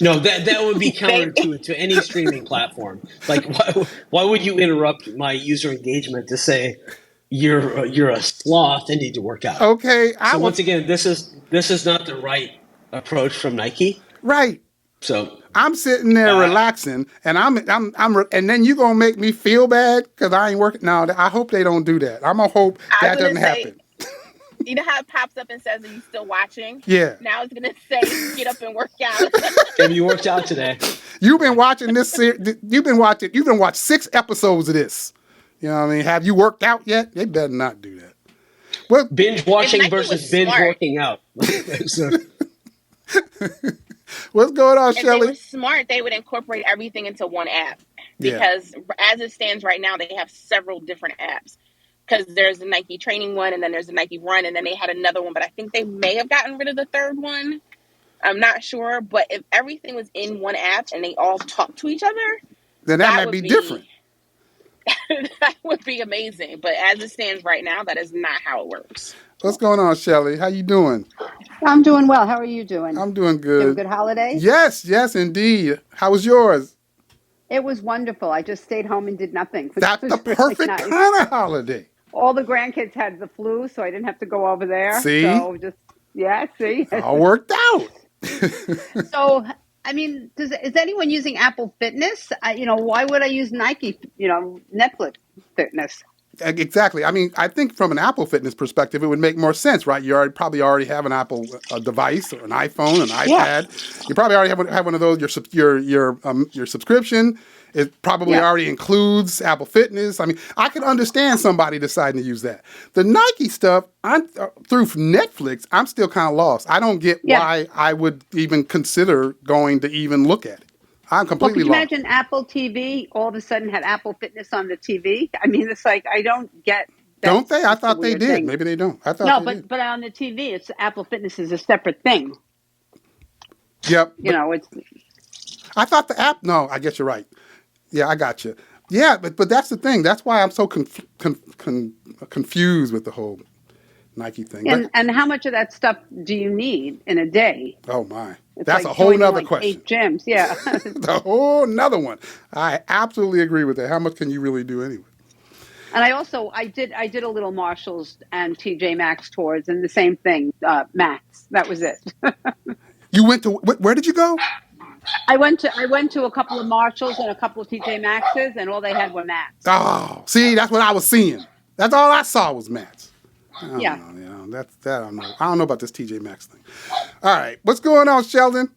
No, that would be counter to any streaming platform. Like, why would you interrupt my user engagement to say you're a sloth and need to work out? Okay. Once again, this is not the right approach from Nike. Right. So I'm sitting there relaxing, and and then you gonna make me feel bad because I ain't working. No, I hope they don't do that. I'm gonna hope that doesn't happen. You know how it pops up and says, "Are you still watching?" Yeah. Now it's gonna say, "Get up and work out." Have you worked out today? You've been watching this. You've been watching 6 episodes of this. You know what I mean? Have you worked out yet? They better not do that. Well, binge watching versus binge working out. What's going on, Shelley? If they were smart, they would incorporate everything into one app. Because as it stands right now, they have several different apps. Because there's the Nike training one, and then there's the Nike run, and then they had another one, but I think they may have gotten rid of the third one. I'm not sure. But if everything was in one app and they all talk to each other, then that might be different. That would be amazing. But as it stands right now, that is not how it works. What's going on, Shelley? How you doing? I'm doing well. How are you doing? I'm doing good. You have a good holiday? Yes, indeed. How was yours? It was wonderful. I just stayed home and did nothing. That's the perfect kind of holiday. All the grandkids had the flu, so I didn't have to go over there. See? So see? It all worked out. So, I mean, is anyone using Apple Fitness? Why would I use Nike, Netflix Fitness? Exactly. I mean, I think from an Apple Fitness perspective, it would make more sense, right? You probably already have an Apple device, or an iPhone, an iPad. Yeah. You probably already have one of those. Your subscription, it probably already includes Apple Fitness. I mean, I can understand somebody deciding to use that. The Nike stuff, through Netflix, I'm still kind of lost. I don't get why I would even consider going to even look at it. I'm completely lost. Can you imagine Apple TV all of a sudden had Apple Fitness on the TV? I mean, it's like, I don't get that. Don't they? I thought they did. Maybe they don't. I thought they did. But on the TV, it's Apple Fitness is a separate thing. Yep. It's. I thought the app. No, I guess you're right. Yeah, I got you. Yeah, but that's the thing. That's why I'm so confused with the whole Nike thing. And how much of that stuff do you need in a day? Oh my. It's That's like a whole joining nother like question. 8 gyms. Yeah. The whole another one. I absolutely agree with that. How much can you really do anyway? And I did a little Marshalls and TJ Maxx tours, and the same thing, mats. That was it. You went to where did you go? I went to a couple of Marshalls and a couple of TJ Maxxes, and all they had were mats. Oh, see, that's what I was seeing. That's all I saw was mats. I don't Yeah. know, that I don't know. I don't know about this TJ Maxx thing. All right, what's going on, Sheldon?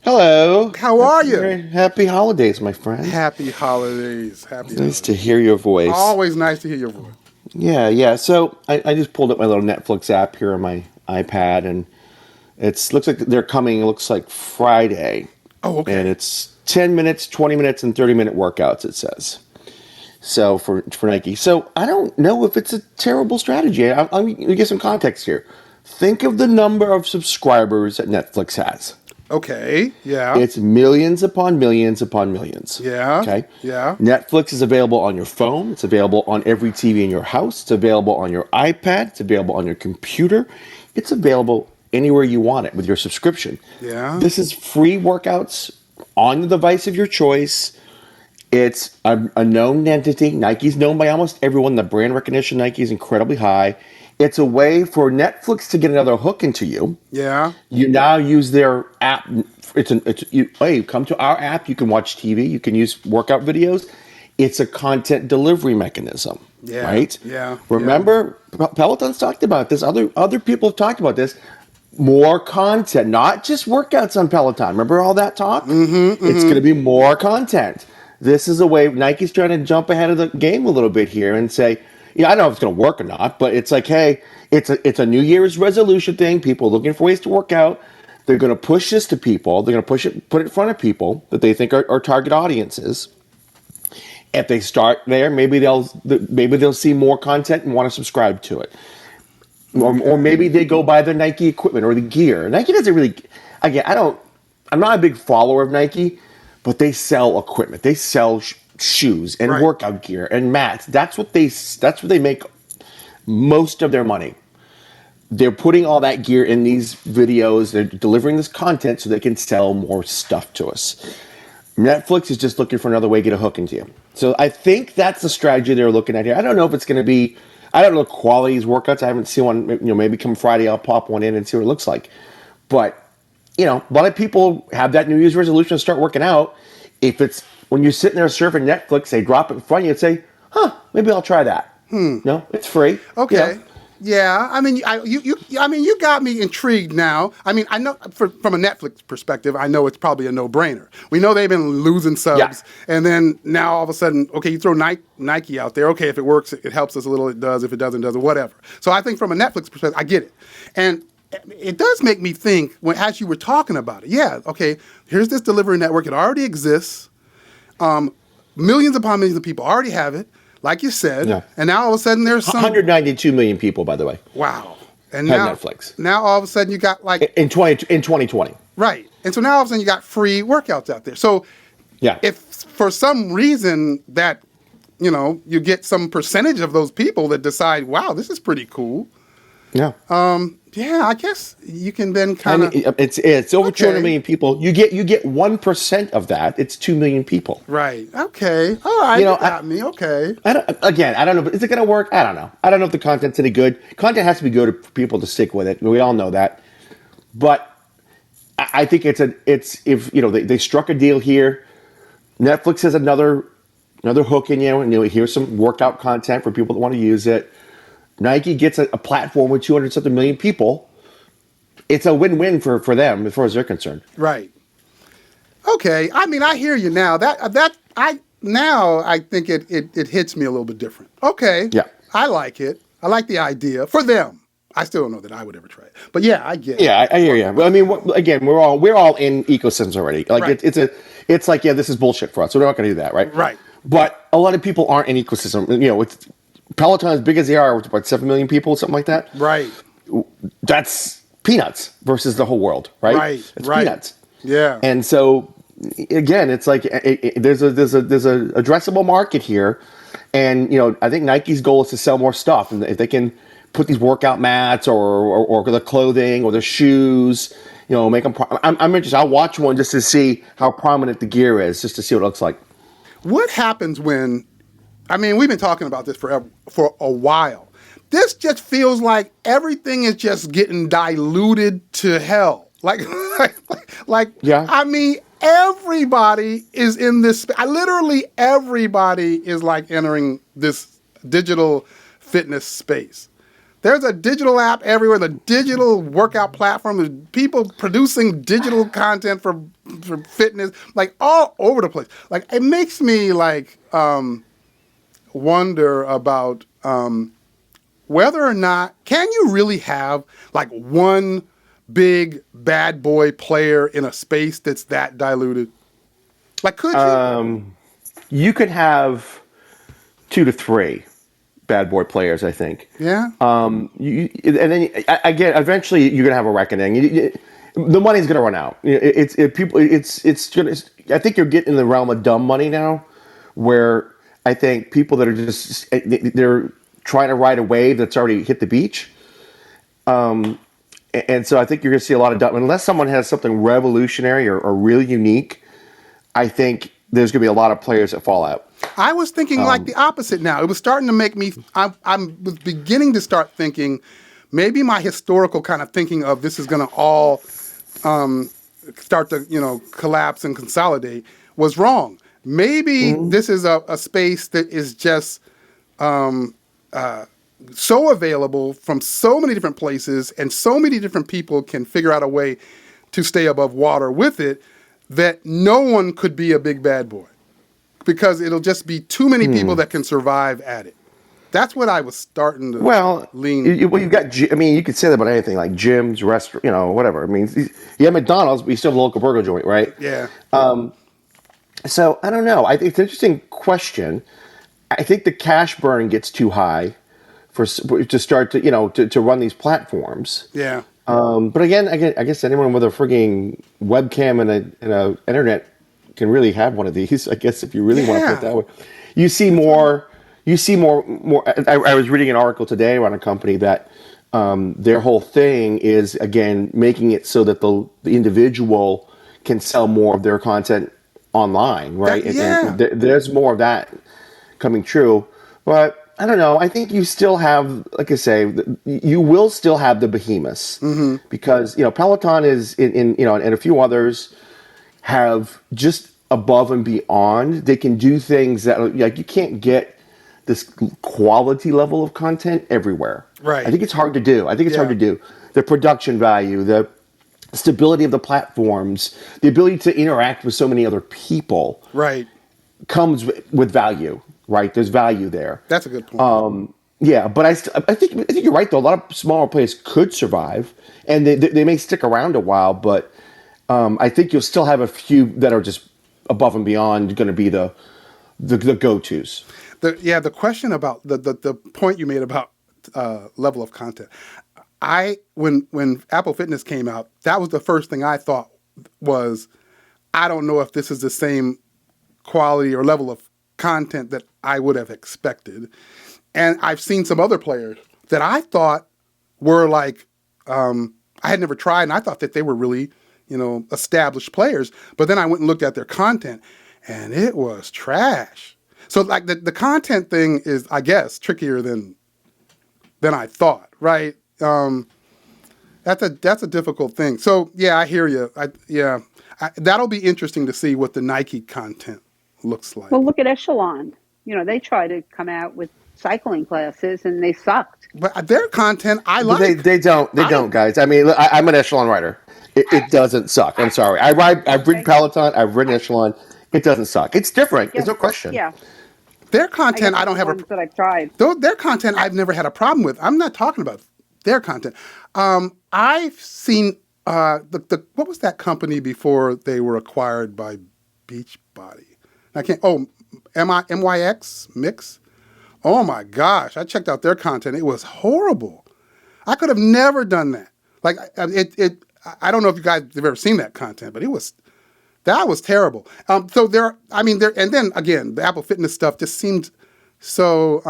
Hello. How are you? Happy holidays, my friend. Happy holidays. Nice to hear your voice. Always nice to hear your voice. Yeah. So I just pulled up my little Netflix app here on my iPad, and looks like they're coming. It looks like Friday. Oh, okay. And it's 10 minutes, 20 minutes, and 30-minute workouts. It says. So for Nike. So I don't know if it's a terrible strategy. I'm going to get some context here. Think of the number of subscribers that Netflix has. Okay, yeah. It's millions upon millions upon millions. Yeah. Okay. Yeah. Netflix is available on your phone. It's available on every TV in your house. It's available on your iPad. It's available on your computer. It's available anywhere you want it with your subscription. Yeah. This is free workouts on the device of your choice. It's a known entity. Nike's known by almost everyone. The brand recognition Nike is incredibly high. It's a way for Netflix to get another hook into you. Yeah. You now use their app. You come to our app. You can watch TV. You can use workout videos. It's a content delivery mechanism. Yeah. Right? Yeah. Remember, Peloton's talked about this. Other people have talked about this. More content, not just workouts on Peloton. Remember all that talk? It's going to be more content. This is a way Nike's trying to jump ahead of the game a little bit here and say, I don't know if it's going to work or not, but it's like, hey, it's a New Year's resolution thing. People are looking for ways to work out. They're going to push this to people. They're going to put it in front of people that they think are target audiences. If they start there, maybe they'll see more content and want to subscribe to it. Or maybe they go buy the Nike equipment or the gear. Nike doesn't really, again, I'm not a big follower of Nike, but they sell equipment. They sell shoes and workout gear and mats. That's what they make most of their money. They're putting all that gear in these videos. They're delivering this content so they can sell more stuff to us. Netflix is just looking for another way to get a hook into you. So I think that's the strategy they're looking at here. I don't know if it's going to be, I don't know the quality of these workouts. I haven't seen one. Maybe come Friday I'll pop one in and see what it looks like. But a lot of people have that New Year's resolution to start working out. If it's when you're sitting there surfing Netflix, they drop it in front of you and say, maybe I'll try that. No, it's free. Okay. Yeah. I mean, you got me intrigued now. I mean, I know from a Netflix perspective, I know it's probably a no-brainer. We know they've been losing subs, and then now all of a sudden, okay, you throw Nike out there. Okay, if it works, it helps us a little. It does. If it doesn't, whatever. So I think from a Netflix perspective, I get it. And it does make me think, as you were talking about it, okay, here's this delivery network. It already exists. Millions upon millions of people already have it, like you said. And now all of a sudden there's 192 million people, by the way. Wow. And have Netflix. Now all of a sudden you got like... In 2020. Right. And so now all of a sudden you got free workouts out there. So if for some reason that, you get some percentage of those people that decide, wow, this is pretty cool. Yeah. I guess you can then kind of... It's over 200 million people. You get 1% of that. It's 2 million people. Right. Okay. All right. You got me. Okay. I don't know. But is it going to work? I don't know. I don't know if the content's any good. Content has to be good for people to stick with it. We all know that. But I think if they struck a deal here, Netflix has another hook in you, and here's some workout content for people that want to use it. Nike gets a platform with 200-something million people. It's a win-win for them as far as they're concerned. Right. Okay. I mean, I hear you now. I think it hits me a little bit different. Okay. Yeah. I like it. I like the idea for them. I still don't know that I would ever try it, but I get it. Yeah, I hear you. Well, I mean, again, we're all in ecosystems already. Like it's like this is bullshit for us. So we're not going to do that, right? Right. But a lot of people aren't in ecosystem. It's Peloton, as big as they are, with about 7 million people, something like that. Right. That's peanuts versus the whole world, right? Right. It's peanuts. Yeah. And so, again, it's like there's a addressable market here, and I think Nike's goal is to sell more stuff, and if they can put these workout mats or the clothing or the shoes make them. I'm interested. I'll watch one just to see how prominent the gear is, just to see what it looks like. What happens when? I mean, we've been talking about this for a while. This just feels like everything is just getting diluted to hell. Yeah. I mean, everybody is in this. Literally, everybody is like entering this digital fitness space. There's a digital app everywhere, the digital workout platform, there's people producing digital content for fitness, like all over the place. Like, it makes me wonder about whether or not, can you really have like one big bad boy player in a space that's that diluted? Like, could you? You could have 2 to 3 bad boy players, I think. Yeah. And then again, eventually you're gonna have a reckoning. The money's gonna run out. It's gonna. I think you're getting in the realm of dumb money now, where I think people that are just they're trying to ride a wave that's already hit the beach. And so I think you're going to see a lot of dumb, unless someone has something revolutionary or really unique. I think there's going to be a lot of players that fall out. I was thinking like the opposite now. It was starting to make me, I was beginning to start thinking, maybe my historical kind of thinking of this is going to all start to, collapse and consolidate was wrong. Maybe this is a space that is just so available from so many different places, and so many different people can figure out a way to stay above water with it, that no one could be a big bad boy, because it'll just be too many people that can survive at it. That's what I was starting to lean. You've got. You could say that about anything, like gyms, restaurant, whatever. I mean, you have McDonald's, but you still have a local burger joint, right? Yeah. So I don't know. I think it's an interesting question. I think the cash burn gets too high to start to run these platforms. Yeah. But again, I guess anyone with a frigging webcam and a internet can really have one of these. I guess if you really want to put it that way, you see more. I was reading an article today around a company that their whole thing is, again, making it so that the individual can sell more of their content online, right? And there's more of that coming true. But I don't know. I think you still have, like I say, you will still have the behemoths, because Peloton is and a few others have just above and beyond. They can do things that you can't get this quality level of content everywhere. Right. I think it's hard to do. The production value, the stability of the platforms, the ability to interact with so many other people, right, comes with value. Right, there's value there. That's a good point. But I think you're right though. A lot of smaller players could survive, and they may stick around a while. But I think you'll still have a few that are just above and beyond going to be the go-tos. The question about the point you made about level of content. When Apple Fitness came out, that was the first thing I thought was, I don't know if this is the same quality or level of content that I would have expected. And I've seen some other players that I thought were like, I had never tried, and I thought that they were really, established players. But then I went and looked at their content, and it was trash. So like the content thing is, I guess, trickier than I thought, right? That's a difficult thing. So yeah, I hear you. That'll be interesting to see what the Nike content looks like. Well, look at Echelon. They try to come out with cycling classes, and they sucked. But their content, I like. They don't, guys. I mean, I'm an Echelon rider. It doesn't suck. I'm sorry. I've ridden Peloton. I've ridden Echelon. It doesn't suck. It's different. There's no question. Yeah. Their content, I don't have that I've tried. Their content, I've never had a problem with. I'm not talking about their content. I've seen what was that company before they were acquired by Beachbody? MYX Mix. Oh my gosh! I checked out their content. It was horrible. I could have never done that. Like I don't know if you guys have ever seen that content, but that was terrible. And then again, the Apple Fitness stuff just seemed so.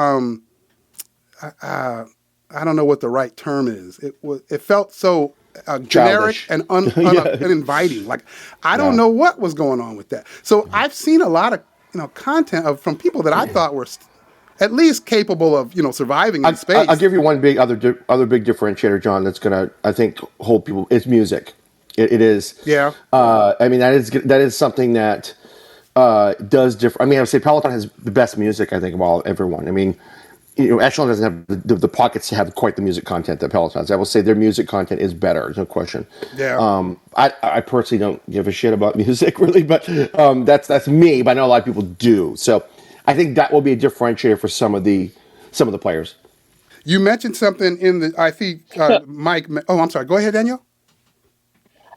I don't know what the right term is. It felt so generic and Yeah. uninviting. Like, I don't Yeah. know what was going on with that. So I've seen a lot of content from people that I thought were at least capable of surviving in I'll space. give you one big other big differentiator, John. That's gonna, I think, hold people. It's music. It is. Yeah. I mean, that is something that does differ. I mean, I would say Peloton has the best music, I think, of everyone. I mean, Echelon doesn't have the pockets to have quite the music content that Peloton has. I will say their music content is better. There's no question. Yeah. I personally don't give a shit about music really, but that's me. But I know a lot of people do. So I think that will be a differentiator for some of the players. You mentioned something I think So, Mike. Oh, I'm sorry. Go ahead, Danielle.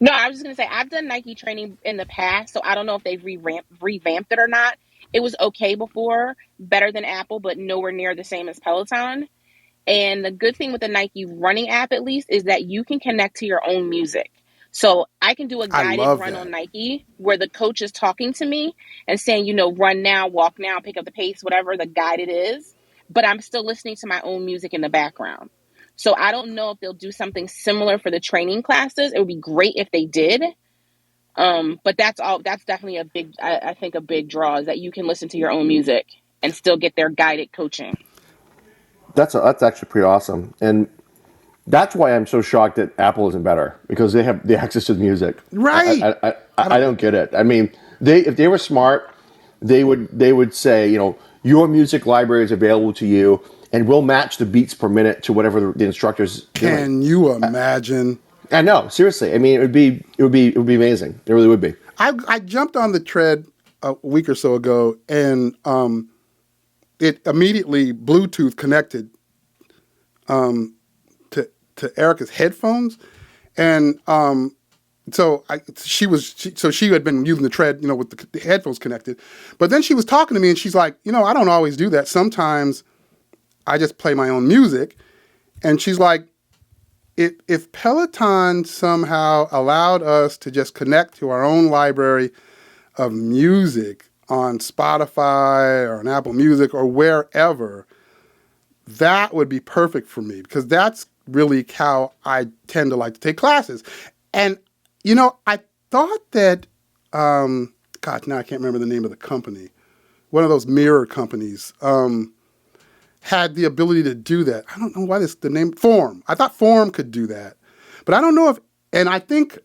no, I was just gonna say I've done Nike training in the past, so I don't know if they've revamped it or not. It was okay before, better than Apple, but nowhere near the same as Peloton. And the good thing with the Nike running app, at least, is that you can connect to your own music. So I can do a I guided love run on that. Nike where the coach is talking to me and saying, run now, walk now, pick up the pace, whatever the guided is. But I'm still listening to my own music in the background. So I don't know if they'll do something similar for the training classes. It would be great if they did. But that's definitely I think a big draw is that you can listen to your own music and still get their guided coaching. That's actually pretty awesome, and that's why I'm so shocked that Apple isn't better, because they have the access to the music. Right. I don't get it. I mean, if they were smart, they would say, your music library is available to you, and we'll match the beats per minute to whatever the instructor's doing. Can you imagine? I know, seriously. I mean, it would be amazing. It really would be. I jumped on the tread a week or so ago, and it immediately Bluetooth connected to Erica's headphones, and so she had been using the tread, with the headphones connected, but then she was talking to me, and she's like, I don't always do that. Sometimes I just play my own music, and she's like, if Peloton somehow allowed us to just connect to our own library of music on Spotify or on Apple Music or wherever, that would be perfect for me, because that's really how I tend to like to take classes. And, I thought that, God, now I can't remember the name of the company, one of those mirror companies, had the ability to do that. I don't know why the name Form. I thought Form could do that, but I don't know if. And I think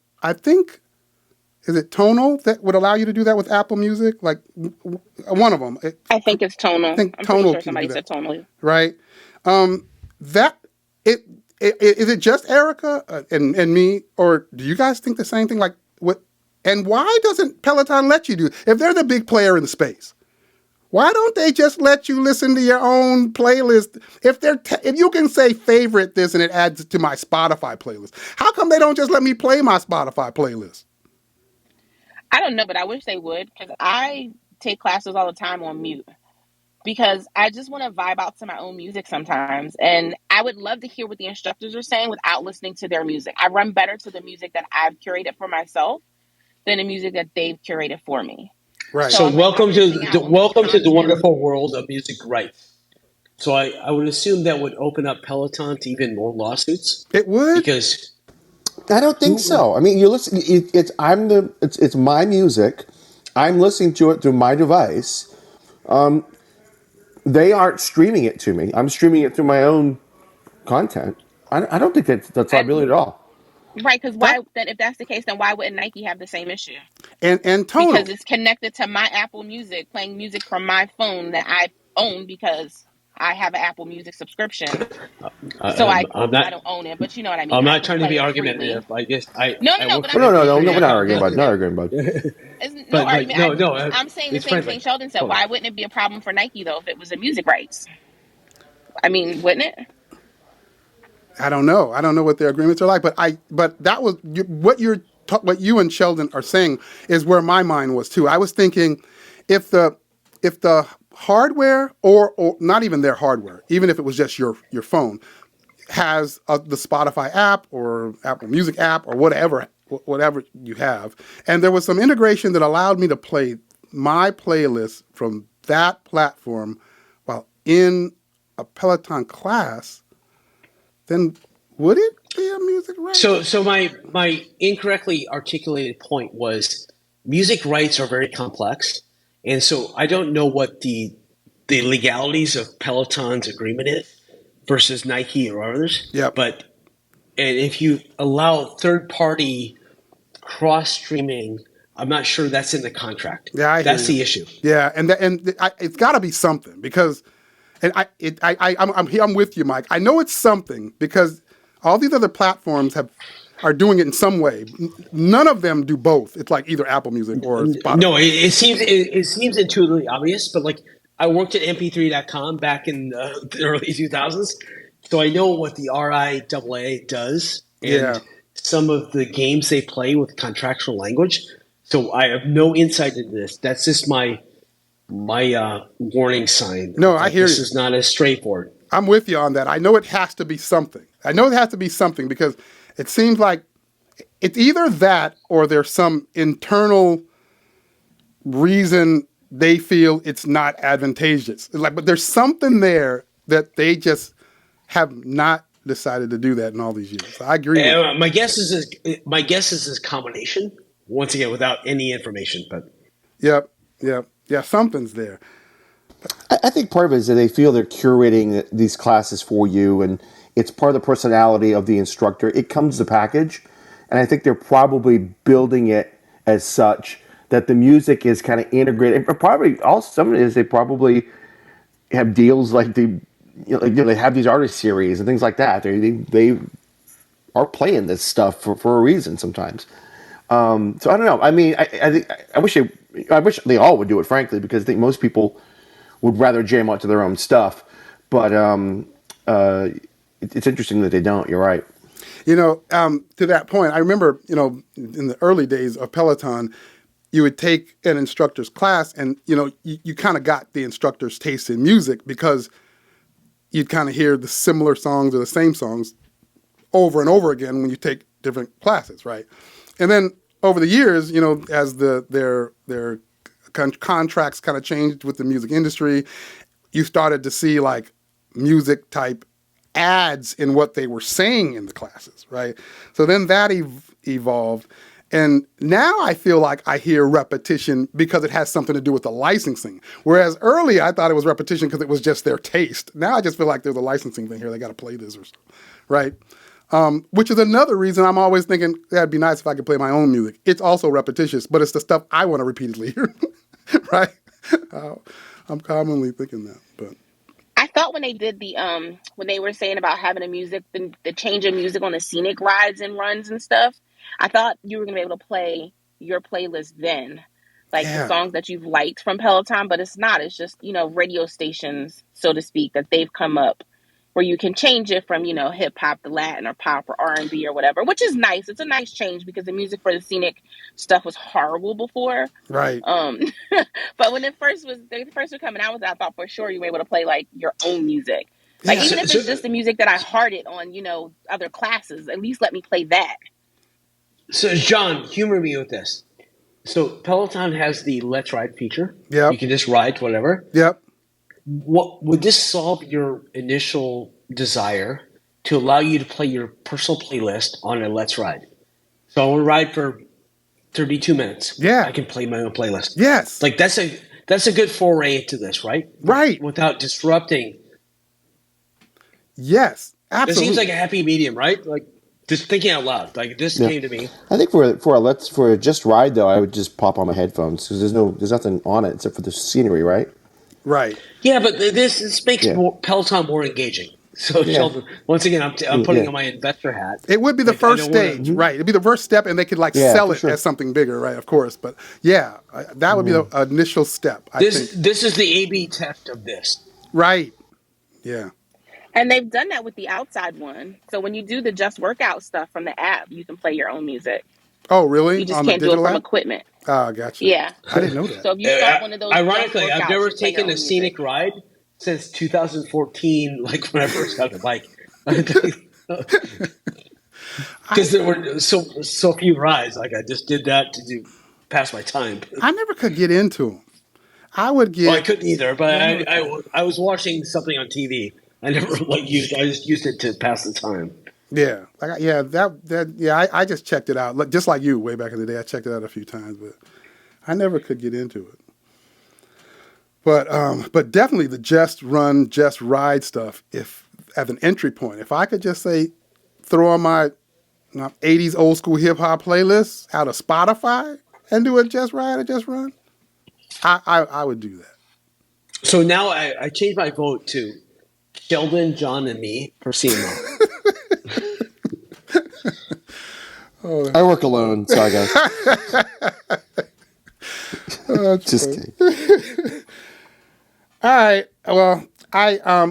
is it Tonal that would allow you to do that with Apple Music? Like one of them. I think it's Tonal. I think I'm pretty Tonal sure can do somebody that, said Tonal. right? That is it just Erica and me, or do you guys think the same thing? Like what? And why doesn't Peloton let you do if they're the big player in the space? Why don't they just let you listen to your own playlist? If you can say favorite this and it adds to my Spotify playlist, how come they don't just let me play my Spotify playlist? I don't know, but I wish they would, because I take classes all the time on mute because I just want to vibe out to my own music sometimes. And I would love to hear what the instructors are saying without listening to their music. I run better to the music that I've curated for myself than the music that they've curated for me. Right. So So I'm like, I'm welcome missing to out on good the content. wonderful world of music rights. So I would assume that would open up Peloton to even more lawsuits, It would? because I don't think so. I mean, you listen. It's my music. I'm listening to it through my device. They aren't streaming it to me. I'm streaming it through my own content. I don't think that's liability at all. Right, because That if that's the case, then why wouldn't Nike have the same issue? and Because Tonal. it's connected to my Apple Music, playing music from my phone that I own because I have an Apple Music subscription. So I'm not I don't own it, but you know what I mean. I'm I not can trying to be play it freely. argumentative. I guess I No, work but for I'm No, the no, saying no, industry no. like We're and not I'm arguing just about. Not arguing about. it's no but like argument. no, I'm saying the it's same friendly. thing Sheldon said. Hold on. Why wouldn't it be a problem for Nike though if it was a music rights? I mean, wouldn't it? I don't know. I don't know what their agreements are like, but that was what you and Sheldon are saying is where my mind was too. I was thinking if the hardware or not even their hardware, even if it was just your phone, has the Spotify app or Apple Music app or whatever you have, and there was some integration that allowed me to play my playlist from that platform while in a Peloton class, then Would it be a music right? So my incorrectly articulated point was music rights are very complex, and so I don't know what the legalities of Peloton's agreement is versus Nike or others. Yep. But and if you allow third party cross streaming, I'm not sure that's in the contract. Yeah, that's the issue. Yeah, and it's got to be something because, and I'm with you, Mike. I know it's something because all these other platforms are doing it in some way. None of them do both. It's like either Apple Music or Spotify. No, it seems intuitively obvious, but like I worked at mp3.com back in the early 2000s, so I know what the RIAA does and some of the games they play with contractual language. So I have no insight into this. That's just my warning sign. No, I hear this you. Is not as straightforward. I'm with you on that. I know it has to be something. Because it seems like it's either that or there's some internal reason they feel it's not advantageous. But there's something there that they just have not decided to do that in all these years. So I agree. My guess is this combination. Once again, without any information, but Yep, something's there. I think part of it is that they feel they're curating these classes for you, and it's part of the personality of the instructor. It comes as a package, and I think they're probably building it as such that the music is kind of integrated. And probably also some of it is they probably have deals like they have these artist series and things like that. They are playing this stuff for a reason sometimes. So I don't know. I mean, I wish they all would do it, frankly, because I think most people would rather jam out to their own stuff. But it's interesting that they don't. You're right. To that point, I remember, in the early days of Peloton, you would take an instructor's class and, you kind of got the instructor's taste in music because you'd kind of hear the similar songs or the same songs over and over again when you take different classes, right? And then over the years, as their contracts kind of changed with the music industry, you started to see like music type ads in what they were saying in the classes, right? So then that evolved. And now I feel like I hear repetition because it has something to do with the licensing. Whereas earlier I thought it was repetition because it was just their taste. Now I just feel like there's a licensing thing here. They got to play this or something, right? Which is another reason I'm always thinking that'd be nice if I could play my own music. It's also repetitious, but it's the stuff I want to repeatedly hear, right? I'm commonly thinking that, but. I thought when they did when they were saying about having the change of music on the Scenic rides and runs and stuff, I thought you were going to be able to play your playlist then, the songs that you've liked from Peloton, but it's not. It's just, radio stations, so to speak, that they've come up where you can change it from, hip hop to Latin or pop or R&B or whatever, which is nice. It's a nice change because the music for the Scenic stuff was horrible before. Right. But when they first were coming out with that, I thought for sure you were able to play your own music. Even if it's just the music that I hearted on, other classes, at least let me play that. So John, humor me with this. So Peloton has the Let's Ride feature. Yeah. You can just ride whatever. Yep. What would this solve your initial desire to allow you to play your personal playlist on a Let's Ride? So I want to ride for 32 minutes. Yeah. I can play my own playlist. Yes. That's a good foray into this, right? Right. Without disrupting. Yes, absolutely. It seems like a happy medium, right? Just thinking out loud. This came to me. I think for a just ride though, I would just pop on my headphones because there's nothing on it except for the scenery, right? Right. Yeah, but this makes Peloton more engaging. So, Sheldon, once again, I'm putting on my investor hat. It would be the first stage, right? It'd be the first step, and they could sell it as something bigger, right? Of course, but that would be the initial step. I think this is the A/B test of this, right? Yeah. And they've done that with the outside one. So when you do the Just Workout stuff from the app, you can play your own music. Oh, really? You just can't do it from equipment. Oh, gotcha. Yeah. I didn't know that. So if you start one of those, ironically, I've never taken a Scenic ride since 2014, when I first got the bike. Because there were so few rides. I just did that to pass my time. I never could get into them. I couldn't either, but I was watching something on TV. I never used. I just used it to pass the time. Yeah, I just checked it out, just like you way back in the day. I checked it out a few times, but I never could get into it. But definitely the just run, just ride stuff. If as an entry point, if I could just say, throw on my 80s old school hip hop playlist out of Spotify and do a just ride or just run, I would do that. So now I changed my vote to Sheldon, John, and me for CMO. I work alone, sorry guys. Just kidding. All right. Well,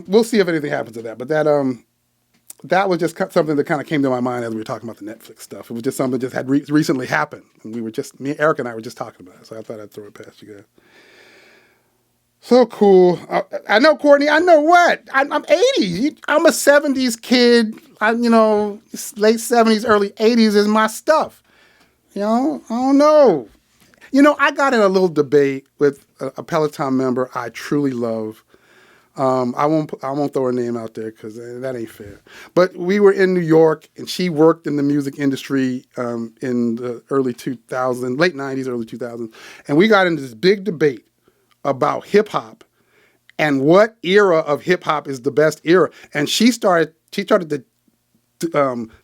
we'll see if anything happens to that. But that was just something that kind of came to my mind as we were talking about the Netflix stuff. It was just something that just had recently happened, and Eric and I were just talking about it. So I thought I'd throw it past you guys. So cool. I know, Courtney. I know what I'm 80s. I'm a 70s kid. Late 70s, early 80s is my stuff. I don't know. I got in a little debate with a Peloton member I truly love. I won't throw her name out there because that ain't fair. But we were in New York, and she worked in the music industry in the early 2000s, late 90s, early 2000s, and we got into this big debate about hip hop and what era of hip hop is the best era. And she started to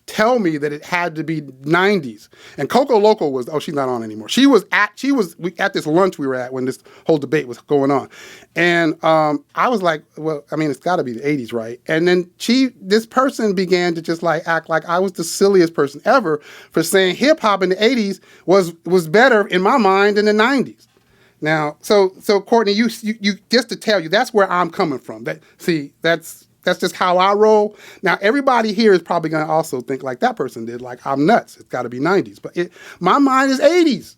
tell me that it had to be 90s. And Coco Loco was, she's not on anymore. She was at this lunch we were at when this whole debate was going on. And I was like, well, I mean, it's got to be the 80s, right? And then this person began to just like act like I was the silliest person ever for saying hip hop in the 80s was better in my mind than the 90s. Now, so Courtney, you just to tell you, that's where I'm coming from. That's just how I roll. Now, everybody here is probably going to also think like that person did, like I'm nuts. It's got to be 90s. But my mind is 80s.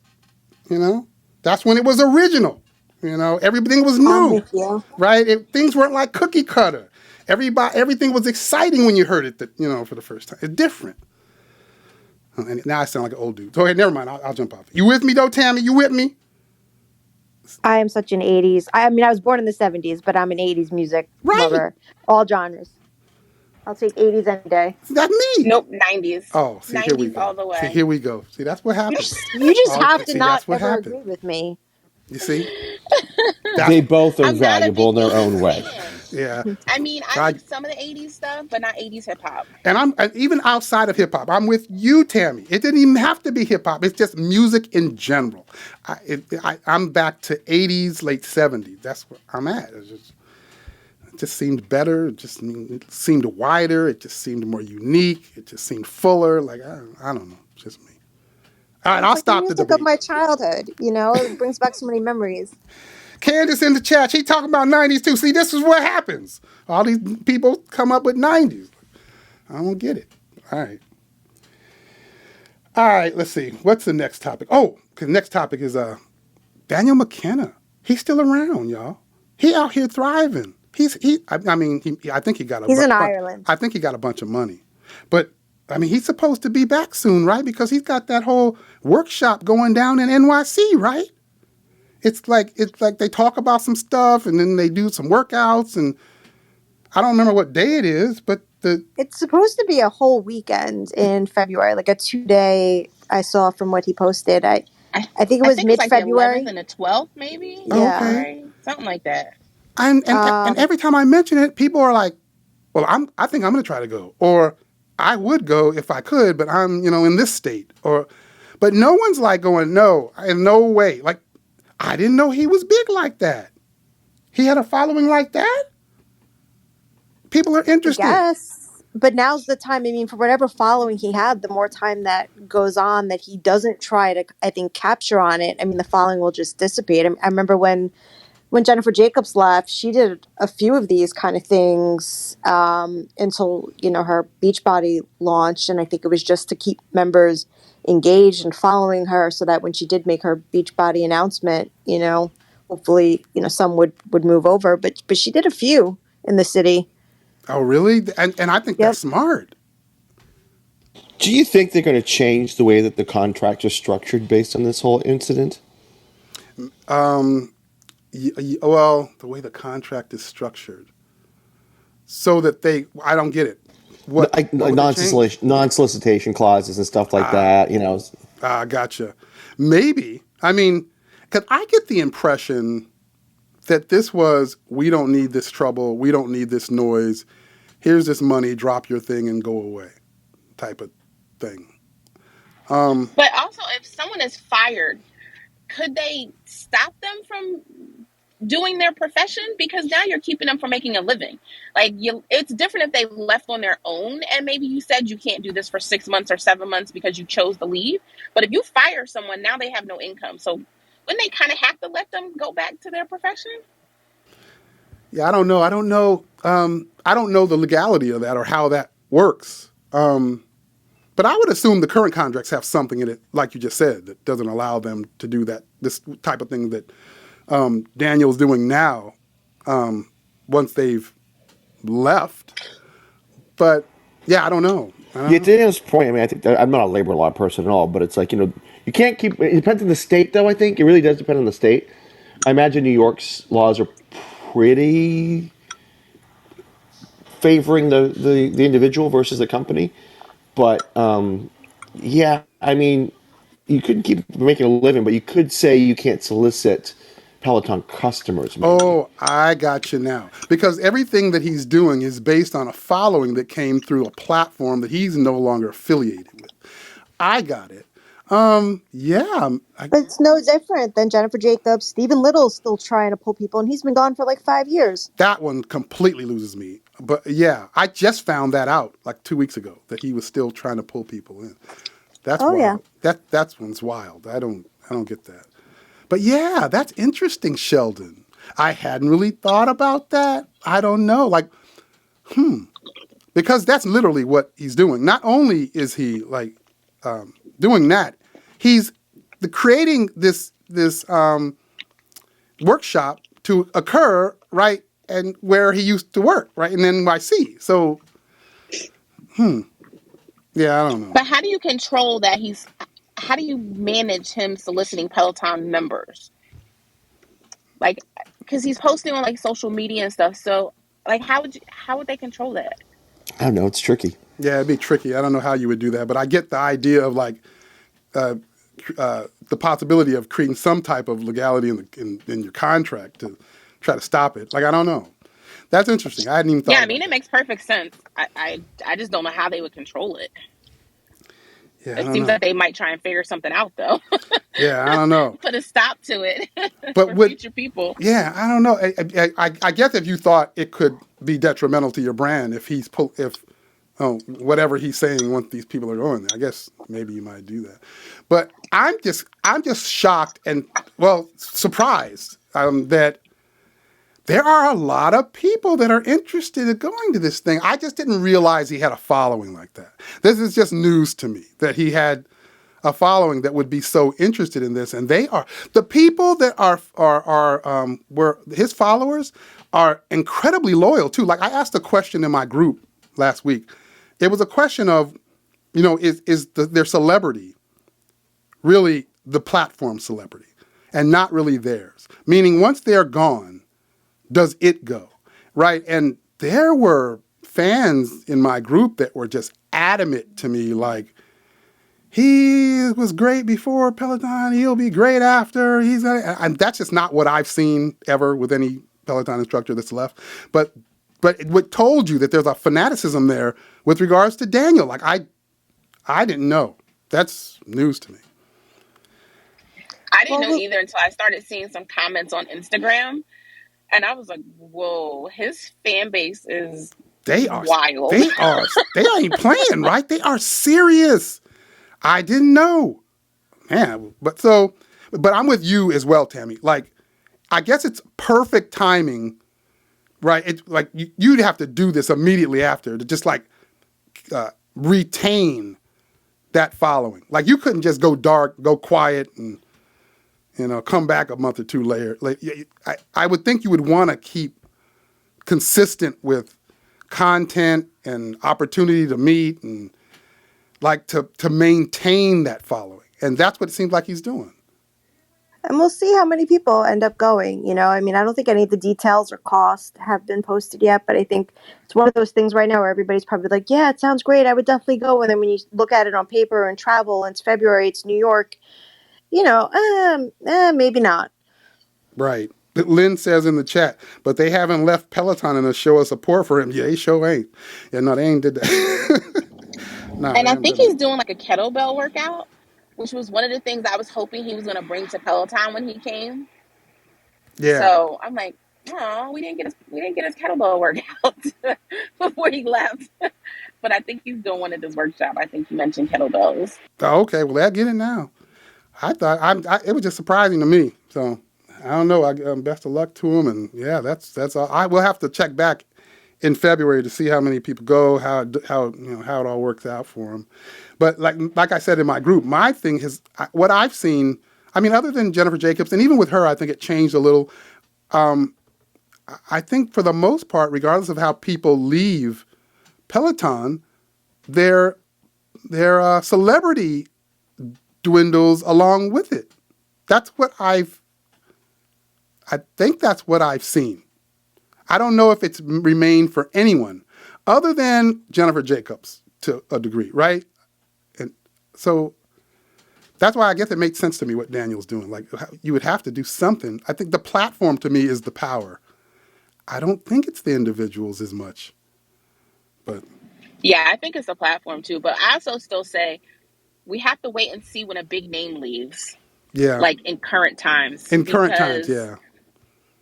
That's when it was original. Everything was new, right? Things weren't like cookie cutter. Everything was exciting when you heard it, for the first time. It's different. And now I sound like an old dude. So, never mind. I'll jump off. You with me, though, Tammy? You with me? I am such an 80s. I mean, I was born in the 70s, but I'm an 80s music lover. All genres. I'll take 80s any day. That's me. Nope, 90s. Oh, see, 90s here we go. all the way. See, here we go. See, that's what happens. You just have to not ever agree with me. You see? They both are valuable in their own way. Yeah. I mean, I like some of the 80s stuff, but not 80s hip hop. And I'm even outside of hip hop. I'm with you, Tammy. It didn't even have to be hip hop. It's just music in general. I'm back to 80s, late 70s. That's where I'm at. It just seemed better. It seemed wider. It just seemed more unique. It just seemed fuller. Like, I don't know. It's just me. All right, I'll stop the debate. Of my childhood, it brings back so many memories. Candace in the chat, she talking about 90s too. See, this is what happens. All these people come up with 90s. I don't get it. All right, let's see. What's the next topic? Oh, because next topic is Daniel McKenna. He's still around, y'all. He out here thriving. I think he got He's in Ireland. I think he got a bunch of money. But he's supposed to be back soon, right? Because he's got that whole workshop going down in NYC, right? It's like they talk about some stuff and then they do some workouts, and I don't remember what day it is, but it's supposed to be a whole weekend in February, like a 2-day. I saw from what he posted. I think it was mid-February. Like the 11th and the 12th, maybe. Yeah, okay. Something like that. And every time I mention it, people are like, "Well, I think I'm going to try to go," or "I would go if I could, but I'm in this state," but no one's like going, "No, in no way." Like, I didn't know he was big like that. He had a following like that? People are interested. Yes, but now's the time. I mean, for whatever following he had, the more time that goes on that he doesn't try to, I think, capture on it, I mean, the following will just dissipate. I remember when Jennifer Jacobs left, she did a few of these kind of things until, her Beachbody launched. And I think it was just to keep members engaged and following her so that when she did make her Beachbody announcement, hopefully, some would move over. But she did a few in the city. Oh, really? And I think that's smart. Do you think they're going to change the way that the contracts are structured based on this whole incident? Well, the way the contract is structured, so that I don't get it. Like non-solicitation clauses and stuff like that. Gotcha. Maybe. I mean, because I get the impression that this was, we don't need this trouble, we don't need this noise. Here's this money, drop your thing and go away, type of thing. But also, if someone is fired, could they stop them from doing their profession? Because now you're keeping them from making a living. It's different if they left on their own and maybe you said you can't do this for 6 months or 7 months because you chose to leave. But if you fire someone, now they have no income. So wouldn't they kind of have to let them go back to their profession? Yeah, I don't know. I don't know the legality of that or how that works. But I would assume the current contracts have something in it, like you just said, that doesn't allow them to do this type of thing that Daniel's doing now once they've left. But yeah, I don't know. Yeah, to Daniel's point, I mean, I think I'm not a labor law person at all, but it's like, you can't keep. It depends on the state, though. I think it really does depend on the state. I imagine New York's laws are pretty favoring the individual versus the company. But yeah, I mean, you couldn't keep making a living, but you could say you can't solicit Peloton customers. Maybe. Oh, I got you now. Because everything that he's doing is based on a following that came through a platform that he's no longer affiliated with. I got it. Yeah. But it's no different than Jennifer Jacobs. Stephen Little's still trying to pull people, and he's been gone for like 5 years. That one completely loses me. But yeah, I just found that out like 2 weeks ago, that he was still trying to pull people in. That's wild. Yeah. That one's wild. I don't get that. But yeah, that's interesting, Sheldon. I hadn't really thought about that. I don't know. Because that's literally what he's doing. Not only is he doing that, he's creating this workshop to occur right and where he used to work, right in NYC. So, yeah, I don't know. But how do you control that? How do you manage him soliciting Peloton members? Because he's posting on social media and stuff. So, how would they control that? I don't know. It's tricky. Yeah, it'd be tricky. I don't know how you would do that, but I get the idea of the possibility of creating some type of legality in your contract to try to stop it. I don't know. That's interesting. I hadn't even thought. Yeah, I mean, it makes perfect sense. I just don't know how they would control it. Yeah, it seems like they might try and figure something out, though. Yeah, I don't know. Put a stop to it but for future people. Yeah, I don't know. I guess if you thought it could be detrimental to your brand if whatever he's saying, once these people are going there, I guess maybe you might do that. But I'm just shocked and surprised that there are a lot of people that are interested in going to this thing. I just didn't realize he had a following like that. This is just news to me that he had a following that would be so interested in this. And they are the people that were his followers are incredibly loyal too. I asked a question in my group last week. It was a question of, is their celebrity really the platform celebrity and not really theirs? Meaning once they're gone, does it go? Right? And there were fans in my group that were just adamant to me, he was great before Peloton, he'll be great after. And that's just not what I've seen ever with any Peloton instructor that's left. But it told you that there's a fanaticism there with regards to Daniel. I didn't know. That's news to me. I didn't know either until I started seeing some comments on Instagram. And I was like, whoa, his fan base is wild. They ain't playing, right? They are serious. I didn't know. Man, but I'm with you as well, Tammy. I guess it's perfect timing, right? It's you'd have to do this immediately after to just retain that following. You couldn't just go dark, go quiet, and come back a month or two later. I would think you would want to keep consistent with content and opportunity to meet and to maintain that following. And that's what it seems like he's doing. And we'll see how many people end up going. I mean, I don't think any of the details or cost have been posted yet, but I think it's one of those things right now where everybody's probably like, yeah, it sounds great. I would definitely go. And then when you look at it on paper and travel, and it's February, it's New York, maybe not. Right. Lynn says in the chat, but they haven't left Peloton in a show of support for him. Yeah, they sure ain't. Yeah, no, they ain't did that. And I think he's doing like a kettlebell workout, which was one of the things I was hoping he was going to bring to Peloton when he came. Yeah. So I'm like, oh, we didn't get his kettlebell workout before he left. But I think he's doing one at this workshop. I think you mentioned kettlebells. Oh, okay, well, they'll get it now. I thought it was just surprising to me. So I don't know. Best of luck to him, and yeah, that's all. I will have to check back in February to see how many people go, how it all works out for them. But like I said in my group, my thing is what I've seen. I mean, other than Jennifer Jacobs, and even with her, I think it changed a little. I think for the most part, regardless of how people leave Peloton, their celebrity dwindles along with it. I think that's what I've seen. I don't know if it's remained for anyone other than Jennifer Jacobs to a degree, right? And so that's why I guess it makes sense to me what Daniel's doing. Like, you would have to do something. I think the platform to me is the power. I don't think it's the individuals as much. But yeah, I think it's a platform too. But I also still say we have to wait and see when a big name leaves. Yeah. Like in current times. In current times, yeah.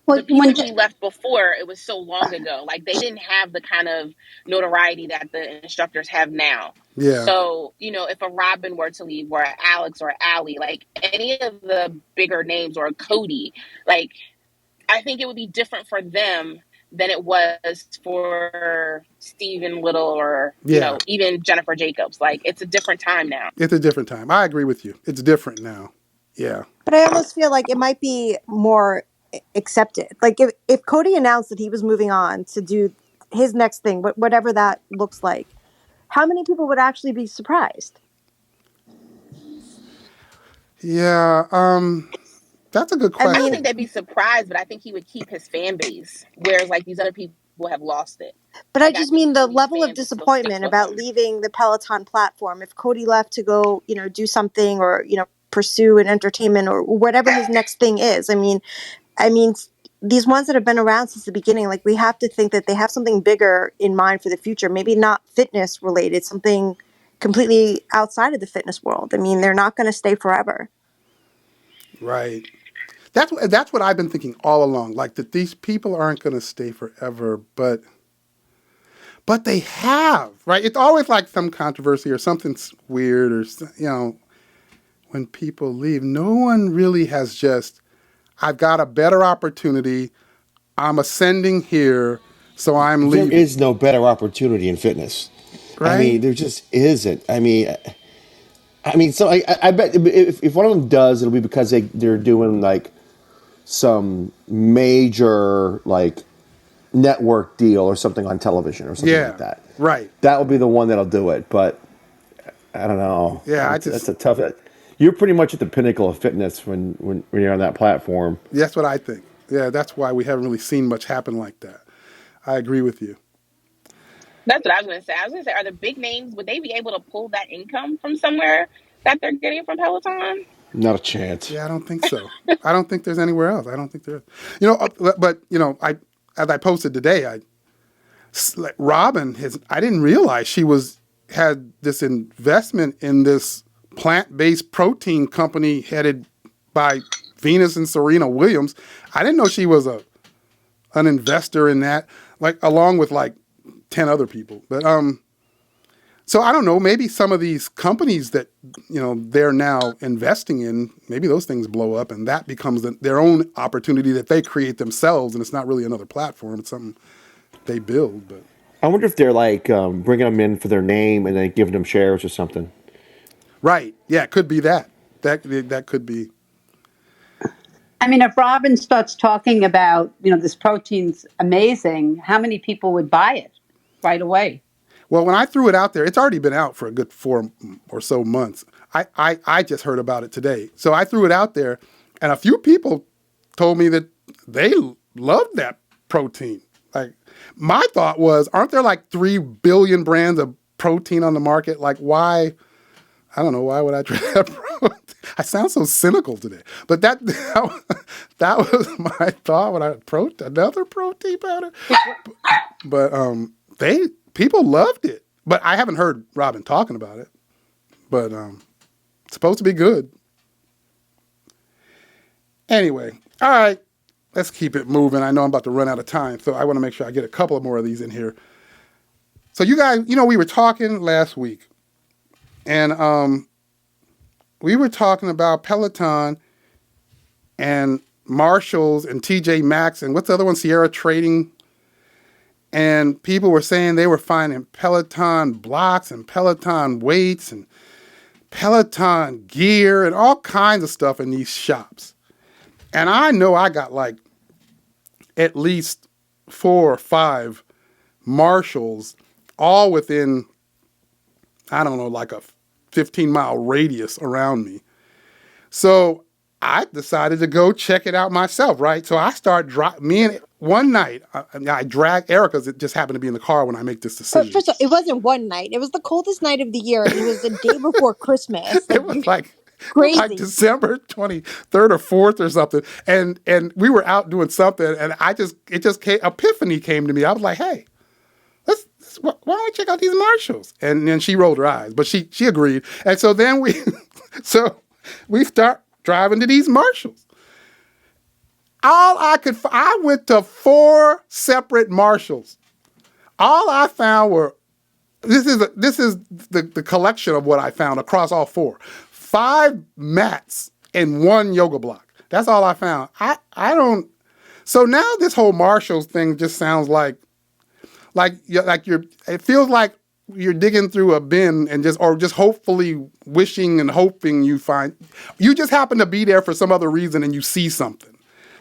The people who left before, it was so long ago. Like, they didn't have the kind of notoriety that the instructors have now. Yeah. So, if a Robin were to leave, or an Alex or an Allie, like any of the bigger names, or a Cody, like, I think it would be different for them than it was for Stephen Little or, even Jennifer Jacobs. Like, it's a different time now. It's a different time. I agree with you. It's different now. Yeah. But I almost feel like it might be more accepted. Like if Cody announced that he was moving on to do his next thing, whatever that looks like, how many people would actually be surprised? Yeah, that's a good question. I don't think they'd be surprised, but I think he would keep his fan base, whereas like these other people have lost it. But I just mean the level of disappointment about leaving the Peloton platform. If Cody left to go, do something, or pursue an entertainment or whatever his next thing is. I mean, these ones that have been around since the beginning, like, we have to think that they have something bigger in mind for the future. Maybe not fitness related, something completely outside of the fitness world. I mean, they're not going to stay forever. Right. That's what I've been thinking all along. Like, that these people aren't going to stay forever, but they have, right? It's always like some controversy or something's weird, or when people leave, no one really has just, I've got a better opportunity. I'm ascending here, so I'm leaving. There is no better opportunity in fitness. Right? I mean, there just isn't. I mean, so I bet if one of them does, it'll be because they're doing like some major like network deal or something on television or something like that. Right. That will be the one that'll do it. But I don't know. Yeah, that's a tough. You're pretty much at the pinnacle of fitness when you're on that platform. That's what I think. Yeah, that's why we haven't really seen much happen like that. I agree with you. That's what I was going to say. I was going to say, are the big names, would they be able to pull that income from somewhere that they're getting from Peloton? Not a chance. Yeah, I don't think so. I don't think there's anywhere else. I don't think there is. But as I posted today, Robin I didn't realize she had this investment in this plant-based protein company headed by Venus and Serena Williams. I didn't know she was an investor in that, like, along with like 10 other people. But so I don't know, maybe some of these companies that they're now investing in, maybe those things blow up and that becomes their own opportunity that they create themselves, and it's not really another platform, it's something they build. But I wonder if they're like bringing them in for their name and then giving them shares or something. Right. Yeah, it could be that. That could be. I mean, if Robin starts talking about, this protein's amazing, how many people would buy it right away? Well, when I threw it out there, it's already been out for a good 4 or so months. I just heard about it today. So I threw it out there, And a few people told me that they loved that protein. Like, my thought was, aren't there like 3 billion brands of protein on the market? Like, why? I don't know. Why would I try that protein? I sound so cynical today. But that was my thought when I another protein powder. But people loved it. But I haven't heard Robin talking about it. But it's supposed to be good. Anyway, all right. Let's keep it moving. I know I'm about to run out of time, so I want to make sure I get a couple of more of these in here. So you guys, we were talking last week, and we were talking about Peloton and Marshalls and TJ Maxx and what's the other one, Sierra Trading. And people were saying they were finding Peloton blocks and Peloton weights and Peloton gear and all kinds of stuff in these shops. And I know I got like at least 4 or 5 Marshalls all within, I don't know, like a 15-mile radius around me. So I decided to go check it out myself, right? So I start one night, I dragged Erica, because it just happened to be in the car when I make this decision. First of all, it wasn't one night. It was the coldest night of the year, and it was the day before Christmas. It was like crazy. Like December 23rd or 4th or something. And we were out doing something, and it just came, epiphany came to me. I was like, hey, why don't we check out these Marshalls? And then she rolled her eyes, but she agreed. And so then we start driving to these Marshalls. I went to 4 separate Marshalls. All I found were, this is the collection of what I found across all 4. 5 mats and 1 yoga block. That's all I found. So now this whole Marshalls thing just sounds like it feels like you're digging through a bin and just hopefully wishing and hoping you just happen to be there for some other reason and you see something.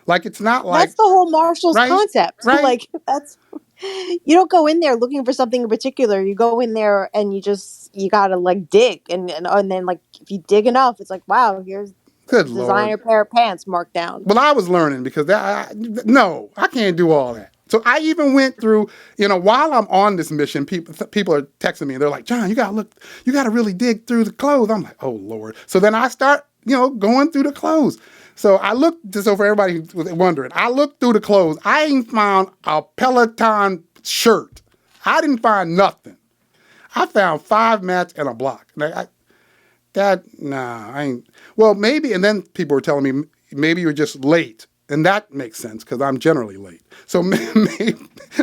Like, it's not like... That's the whole Marshalls concept. Right? Like, you don't go in there looking for something in particular. You go in there and you gotta like dig. And then like, if you dig enough, it's like, wow, here's designer pair of pants marked down. Well, I was learning because I can't do all that. So I even went through, while I'm on this mission, people are texting me and they're like, John, you gotta really dig through the clothes. I'm like, oh Lord. So then I start, going through the clothes. So for everybody who's wondering, I looked through the clothes. I ain't found a Peloton shirt. I didn't find nothing. I found 5 mats and a block. I ain't. Well, maybe, and then people were telling me, maybe you're just late. And that makes sense because I'm generally late. So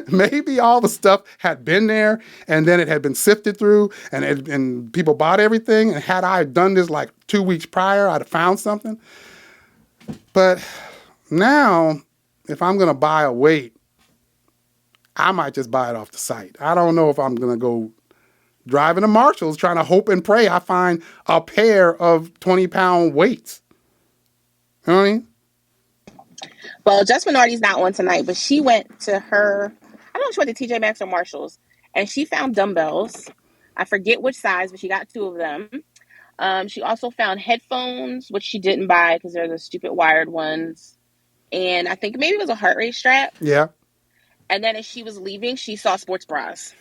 maybe all the stuff had been there and then it had been sifted through and people bought everything. And had I done this like 2 weeks prior, I'd have found something. But now, if I'm going to buy a weight, I might just buy it off the site. I don't know if I'm going to go driving to Marshalls trying to hope and pray I find a pair of 20-pound weights. You know what I mean? Well, Jess Minardi's not on tonight, but she went to I don't know if she went to TJ Maxx or Marshalls, and she found dumbbells. I forget which size, but she got 2 of them. She also found headphones, which she didn't buy because they're the stupid wired ones. And I think maybe it was a heart rate strap. Yeah. And then as she was leaving, she saw sports bras.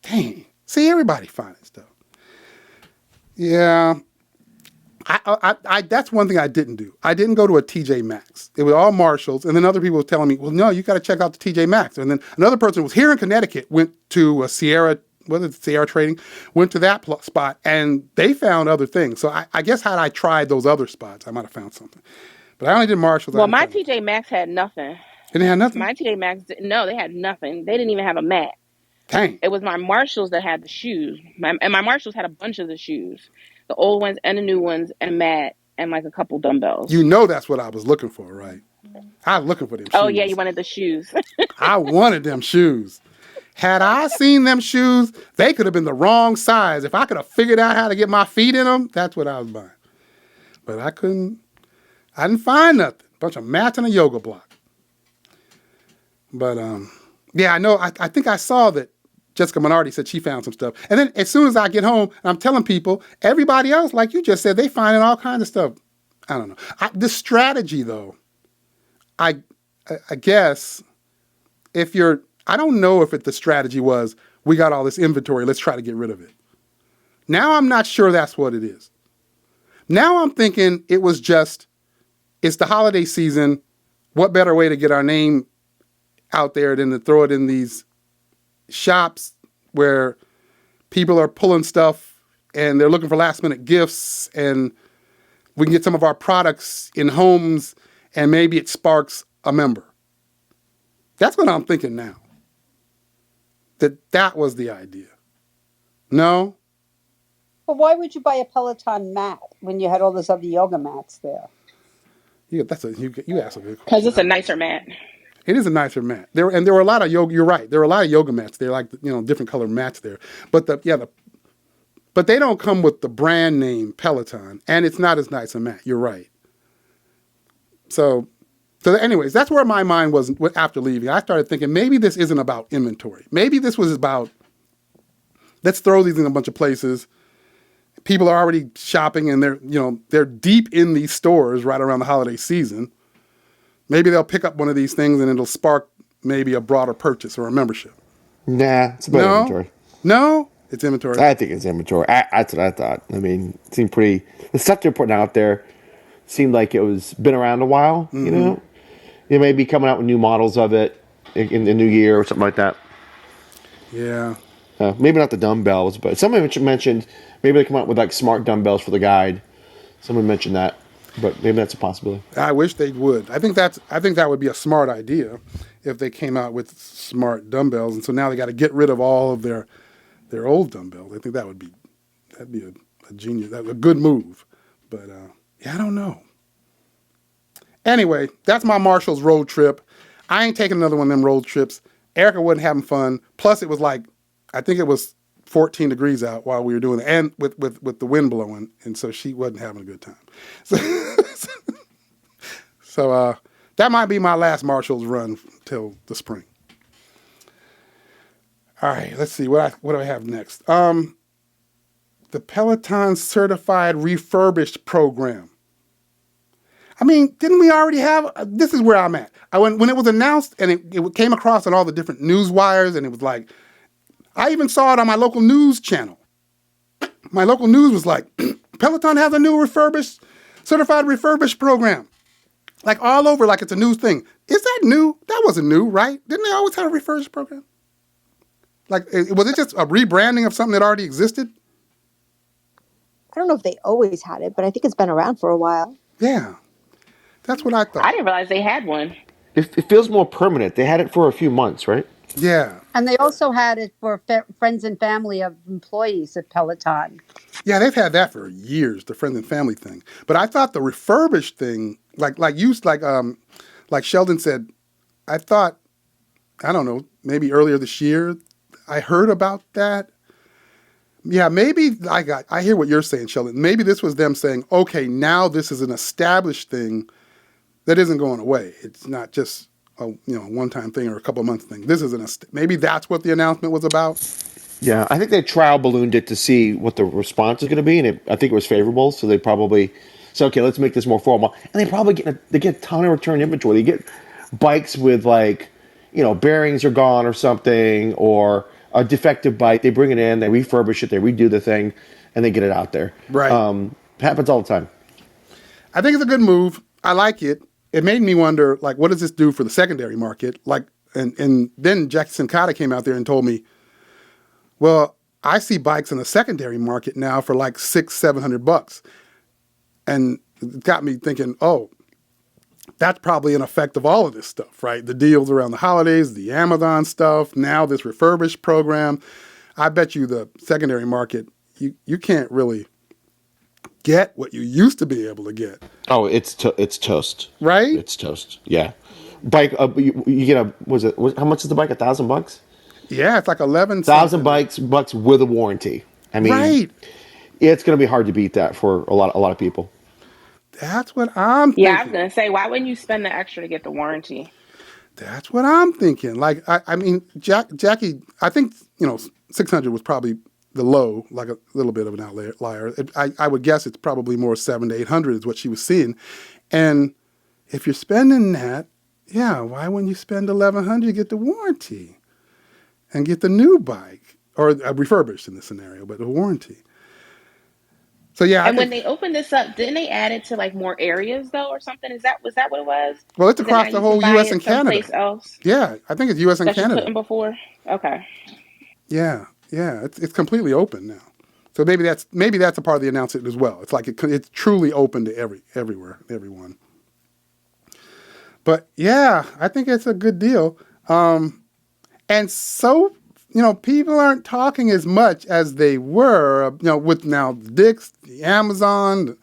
Dang. See, everybody finding stuff. Yeah. I that's one thing I didn't do. I didn't go to a TJ Maxx. It was all Marshalls. And then other people were telling me, well, no, you got to check out the TJ Maxx. And then another person was here in Connecticut, went to a Sierra Trading, went to that spot, and they found other things. So I guess had I tried those other spots, I might have found something. But I only did Marshalls. Well, my TJ Maxx had nothing. And they had nothing? My TJ Maxx, no, they had nothing. They didn't even have a mat. Dang. It was my Marshalls that had the shoes. And my Marshalls had a bunch of the shoes. The old ones and the new ones and a mat and like a couple dumbbells. That's what I was looking for, right? I was looking for them shoes. Oh, yeah, you wanted the shoes. I wanted them shoes. Had I seen them shoes, they could have been the wrong size. If I could have figured out how to get my feet in them, that's what I was buying. But I didn't find nothing. A bunch of mats and a yoga block. But, yeah, I know. I think I saw that Jessica Minardi said she found some stuff. And then as soon as I get home, I'm telling people, everybody else, like you just said, they finding all kinds of stuff. I don't know. The strategy, though, I guess if you're, I don't know if the strategy was, we got all this inventory, let's try to get rid of it. Now I'm not sure that's what it is. Now I'm thinking it was just, it's the holiday season. What better way to get our name out there than to throw it in these shops where people are pulling stuff and they're looking for last minute gifts, and we can get some of our products in homes and maybe it sparks a member. That's what I'm thinking now. That was the idea. No? But why would you buy a Peloton mat when you had all those other yoga mats there? Yeah, you asked a good question. Because it's a nicer mat. It is a nicer mat. There were a lot of yoga. You're right. There were a lot of yoga mats. They're like, different colored mats there. But but they don't come with the brand name Peloton, and it's not as nice a mat. You're right. So anyways, that's where my mind was after leaving. I started thinking maybe this isn't about inventory. Maybe this was about, let's throw these in a bunch of places. People are already shopping and they're deep in these stores right around the holiday season. Maybe they'll pick up one of these things and it'll spark maybe a broader purchase or a membership. Nah, it's about inventory. No, it's inventory. I think it's inventory. That's what I thought. I mean, it seemed pretty. The stuff they're putting out there seemed like it was been around a while. Mm-hmm. They may be coming out with new models of it in the new year or something like that. Yeah. Maybe not the dumbbells, but someone mentioned maybe they come out with like smart dumbbells for the guide. Someone mentioned that, but maybe that's a possibility. I wish they would. I think that would be a smart idea if they came out with smart dumbbells, and so now they got to get rid of all of their old dumbbells. I think that'd be a genius, a good move. But I don't know. Anyway, that's my Marshalls road trip. I ain't taking another one of them road trips. Erica wasn't having fun. Plus, it was like, I think it was 14 degrees out while we were doing it, and with the wind blowing, and so she wasn't having a good time. So that might be my last Marshalls run till the spring. All right, let's see what do I have next. The Peloton Certified Refurbished Program. I mean, didn't we already have? This is where I'm at. When it was announced and it came across on all the different news wires, and it was like, I even saw it on my local news channel. My local news was like, Peloton has a new certified refurbished program. Like all over, like it's a new thing. Is that new? That wasn't new, right? Didn't they always have a refurbished program? Like, was it just a rebranding of something that already existed? I don't know if they always had it, but I think it's been around for a while. Yeah. That's what I thought. I didn't realize they had one. It feels more permanent. They had it for a few months, right? Yeah. And they also had it for friends and family of employees at Peloton. Yeah, they've had that for years, the friends and family thing. But I thought the refurbished thing, like Sheldon said, I thought, I don't know, maybe earlier this year, I heard about that. Yeah, maybe I hear what you're saying, Sheldon. Maybe this was them saying, okay, now this is an established thing that isn't going away. It's not just a one-time thing or a couple of months thing. This is maybe that's what the announcement was about. Yeah, I think they trial ballooned it to see what the response is going to be, and I think it was favorable. So they probably said, okay, let's make this more formal. And they probably get a ton of return inventory. They get bikes with bearings are gone or something, or a defective bike. They bring it in, they refurbish it, they redo the thing, and they get it out there. Right. It happens all the time. I think it's a good move. I like it. It made me wonder, like, what does this do for the secondary market? Like, and then Jack Sincata came out there and told me, well, I see bikes in the secondary market now for like $600-700, and it got me thinking, oh, that's probably an effect of all of this stuff, right? The deals around the holidays, the Amazon stuff, now this refurbished program. I bet you the secondary market, you can't really get what you used to be able to get. Oh, it's toast. Right? It's toast. Yeah. Bike, you get how much is the bike? $1,000? Yeah, it's like 11. $1,000 with a warranty. I mean, right. It's going to be hard to beat that for a lot of people. That's what I'm thinking. Yeah, I was going to say, why wouldn't you spend the extra to get the warranty? That's what I'm thinking. Like, I mean, Jackie, I think, 600 was probably the low, like a little bit of an outlier. I would guess it's probably more 700 to 800 is what she was seeing. And if you're spending that, yeah, why wouldn't you spend 1,100 to get the warranty and get the new bike, or refurbished in this scenario, but the warranty? So yeah, And when they opened this up, didn't they add it to like more areas though, or something? Was that what it was? Well, it's Is it now across the you can whole buy U.S. it and Canada. someplace else Yeah, I think it's U.S. and that you Canada. couldn't before? Okay. Yeah, it's completely open now. So maybe that's a part of the announcement as well. It's like it's truly open to everywhere, everyone. But yeah, I think it's a good deal. And so, people aren't talking as much as they were, with now Dick's, the Amazon,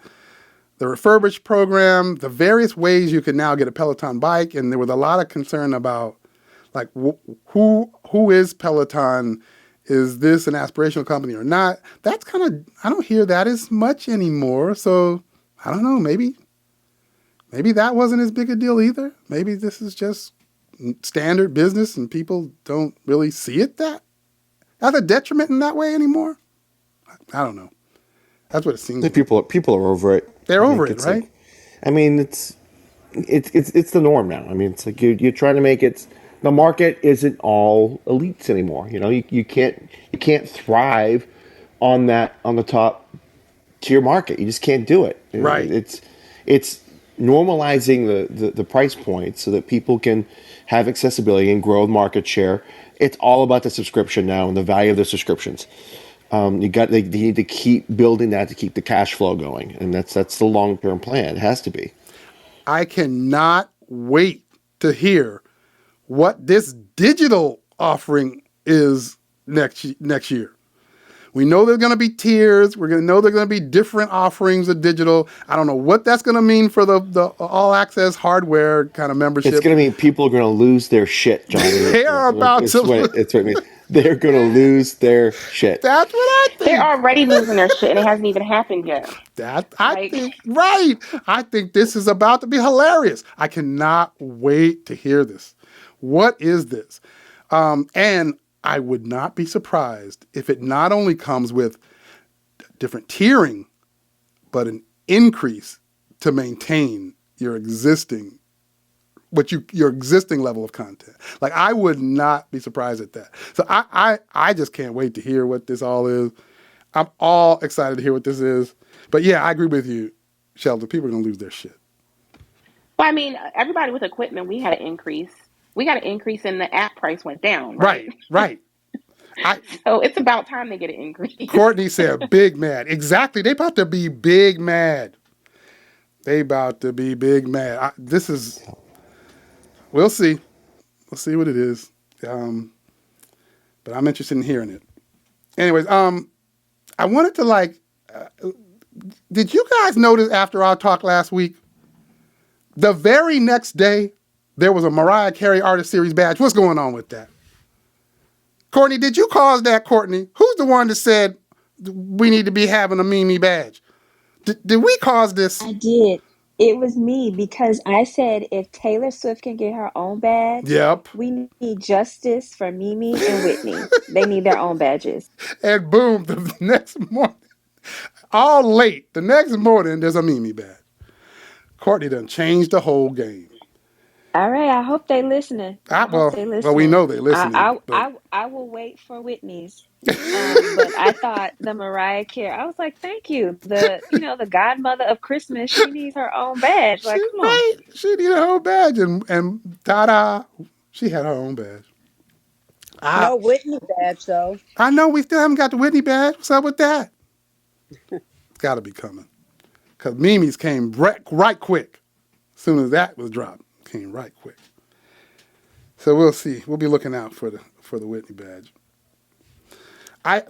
the refurbished program, the various ways you can now get a Peloton bike. And there was a lot of concern about, like, who is Peloton? Is this an aspirational company or not? That's I don't hear that as much anymore. So I don't know, maybe that wasn't as big a deal either. Maybe this is just standard business and people don't really see it as a detriment in that way anymore. I don't know. That's what it seems like. People are over it. They're over it, right? Like, I mean, it's the norm now. I mean, it's like you're trying to make it. The market isn't all elites anymore. You can't thrive on the top tier market. You just can't do it. Right. It's normalizing the price point so that people can have accessibility and grow market share. It's all about the subscription now and the value of the subscriptions. They need to keep building that to keep the cash flow going, and that's the long-term plan. It has to be. I cannot wait to hear what this digital offering is next year. We know there's going to be tiers. We're going to know there's going to be different offerings of digital. I don't know what that's going to mean for the all-access hardware kind of membership. It's going to mean people are going to lose their shit, Johnny. They are about to. It's what it means. They're going to lose their shit. That's what I think. They're already losing their shit, and it hasn't even happened yet. I think, right. I think this is about to be hilarious. I cannot wait to hear this. What is this? And I would not be surprised if it not only comes with different tiering, but an increase to maintain your existing level of content. Like, I would not be surprised at that. So I just can't wait to hear what this all is. I'm all excited to hear what this is. But yeah, I agree with you, Sheldon. People are going to lose their shit. Well, I mean, everybody with equipment, we had an increase. We got an increase and the app price went down, right? Right. So it's about time they get an increase. Courtney said big mad. Exactly. They about to be big mad. We'll see. We'll see what it is. But I'm interested in hearing it. Anyways, I wanted to did you guys notice after our talk last week, the very next day, there was a Mariah Carey Artist Series badge? What's going on with that? Courtney, did you cause that, Courtney? Who's the one that said we need to be having a Mimi badge? Did we cause this? I did. It was me, because I said if Taylor Swift can get her own badge, we need justice for Mimi and Whitney. They need their own badges. And boom, the next morning, all late, the next morning, there's a Mimi badge. Courtney done changed the whole game. All right, I hope they listening. Well, we know they listening. I will wait for Whitney's. But I thought the Mariah Carey, I was like, thank you. The godmother of Christmas, she needs her own badge. Like, come on. She needed her own badge, and ta-da, she had her own badge. No Whitney badge, though. I know we still haven't got the Whitney badge. What's up with that? It's got to be coming. Because Mimi's came right quick. As soon as that was dropped, came right quick. So we'll see. We'll be looking out for the Whitney badge. I'm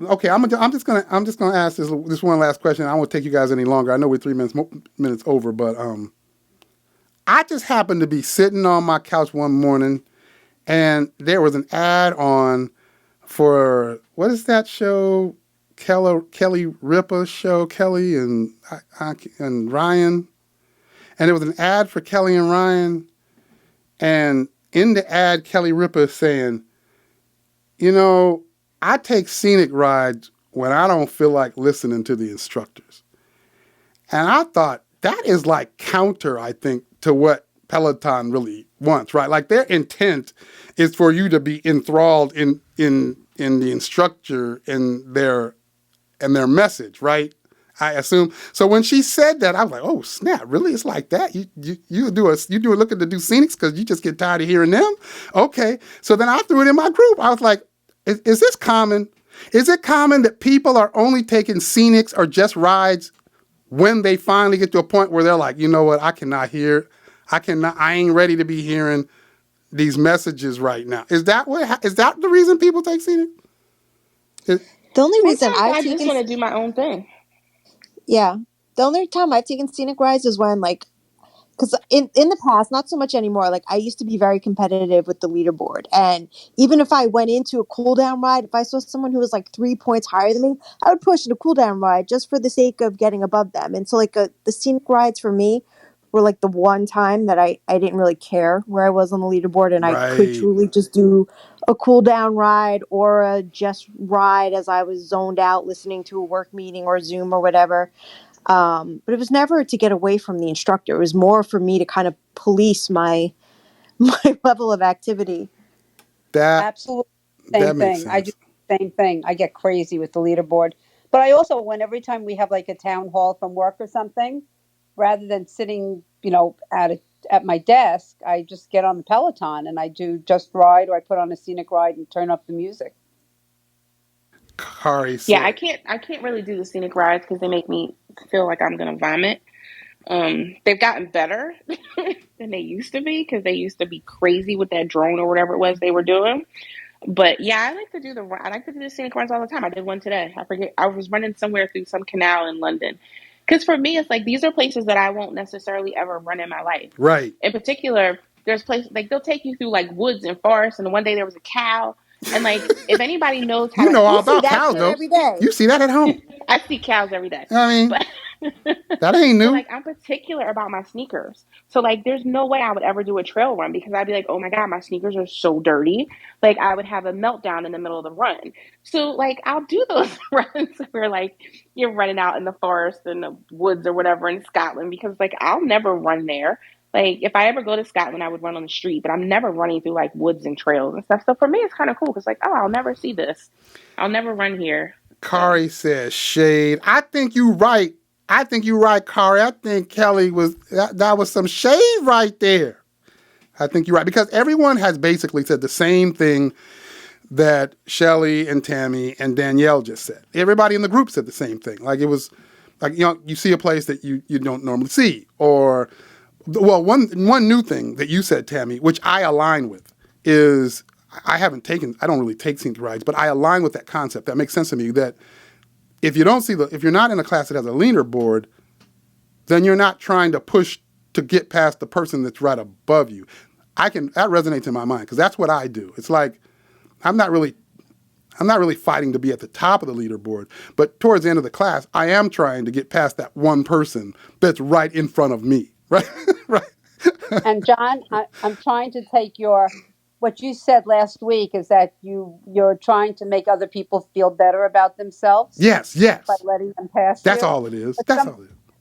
just gonna ask this one last question. I won't take you guys any longer. I know we're 3 minutes over, but I just happened to be sitting on my couch one morning, and there was an ad on for, what is that show? Kelly Ripa show, Kelly and Ryan. And there was an ad for Kelly and Ryan. And in the ad, Kelly Ripa is saying, I take Scenic rides when I don't feel like listening to the instructors. And I thought that is like counter, I think, to what Peloton really wants, right? Like their intent is for you to be enthralled in the instructor and their message, right? I assume. So when she said that, I was like, "Oh snap! Really? It's like that? You looking to do Scenics because you just get tired of hearing them?" Okay. So then I threw it in my group. I was like, "Is this common? Is it common that people are only taking Scenics or just rides when they finally get to a point where they're like, you know what? I ain't ready to be hearing these messages right now." Is that the reason people take Scenic? The only reason I just want to do my own thing. Yeah. The only time I've taken Scenic rides is when, like, because in the past, not so much anymore, like, I used to be very competitive with the leaderboard. And even if I went into a cool down ride, if I saw someone who was like 3 points higher than me, I would push in a cool down ride just for the sake of getting above them. And so, like, the Scenic rides for me were like the one time that I didn't really care where I was on the leaderboard, and I could truly just do a cool down ride or a just ride as I was zoned out listening to a work meeting or Zoom or whatever. But it was never to get away from the instructor. It was more for me to kind of police my level of activity. Absolutely same thing. Sense. I do the same thing. I get crazy with the leaderboard. But I also, every time we have like a town hall from work or something, rather than sitting, at my desk, I just get on the Peloton and I do just ride, or I put on a Scenic ride and turn up the music. Carey said, yeah, I can't really do the Scenic rides because they make me feel like I'm gonna vomit. They've gotten better than they used to be because they used to be crazy with that drone or whatever it was they were doing. But yeah, I like to do the Scenic rides all the time. I did one today. I forget. I was running somewhere through some canal in London. Because for me, it's like these are places that I won't necessarily ever run in my life. Right. In particular, there's places like they'll take you through like woods and forests. And one day there was a cow. And like, if anybody knows how, you know all see about that cows shit though. every day. You see that at home. I see cows every day. I mean, but that ain't new. But like, I'm particular about my sneakers. So like, there's no way I would ever do a trail run because I'd be like, oh my God, my sneakers are so dirty. Like I would have a meltdown in the middle of the run. So like, I'll do those runs where like you're running out in the forest and the woods or whatever in Scotland because like I'll never run there. Like if I ever go to Scotland, I would run on the street, but I'm never running through like woods and trails and stuff. So for me, it's kind of cool because like, oh, I'll never see this. I'll never run here. Carey says shade. I think you're right. Carey. I think Kelly that was some shade right there. I think you're right because everyone has basically said the same thing that Shelly and Tammy and Danielle just said. Everybody in the group said the same thing. Like it was like, you see a place that you don't normally see. Or, well, one new thing that you said, Tammy, which I align with, is I don't really take scenic rides, but I align with that concept. That makes sense to me that if you're not in a class that has a leaderboard, then you're not trying to push to get past the person that's right above you. That resonates in my mind because that's what I do. It's like I'm not really fighting to be at the top of the leaderboard, but towards the end of the class, I am trying to get past that one person that's right in front of me, right? Right. And John, I'm trying to take what you said last week is that you're trying to make other people feel better about themselves. Yes. By letting them pass That's you. all it is.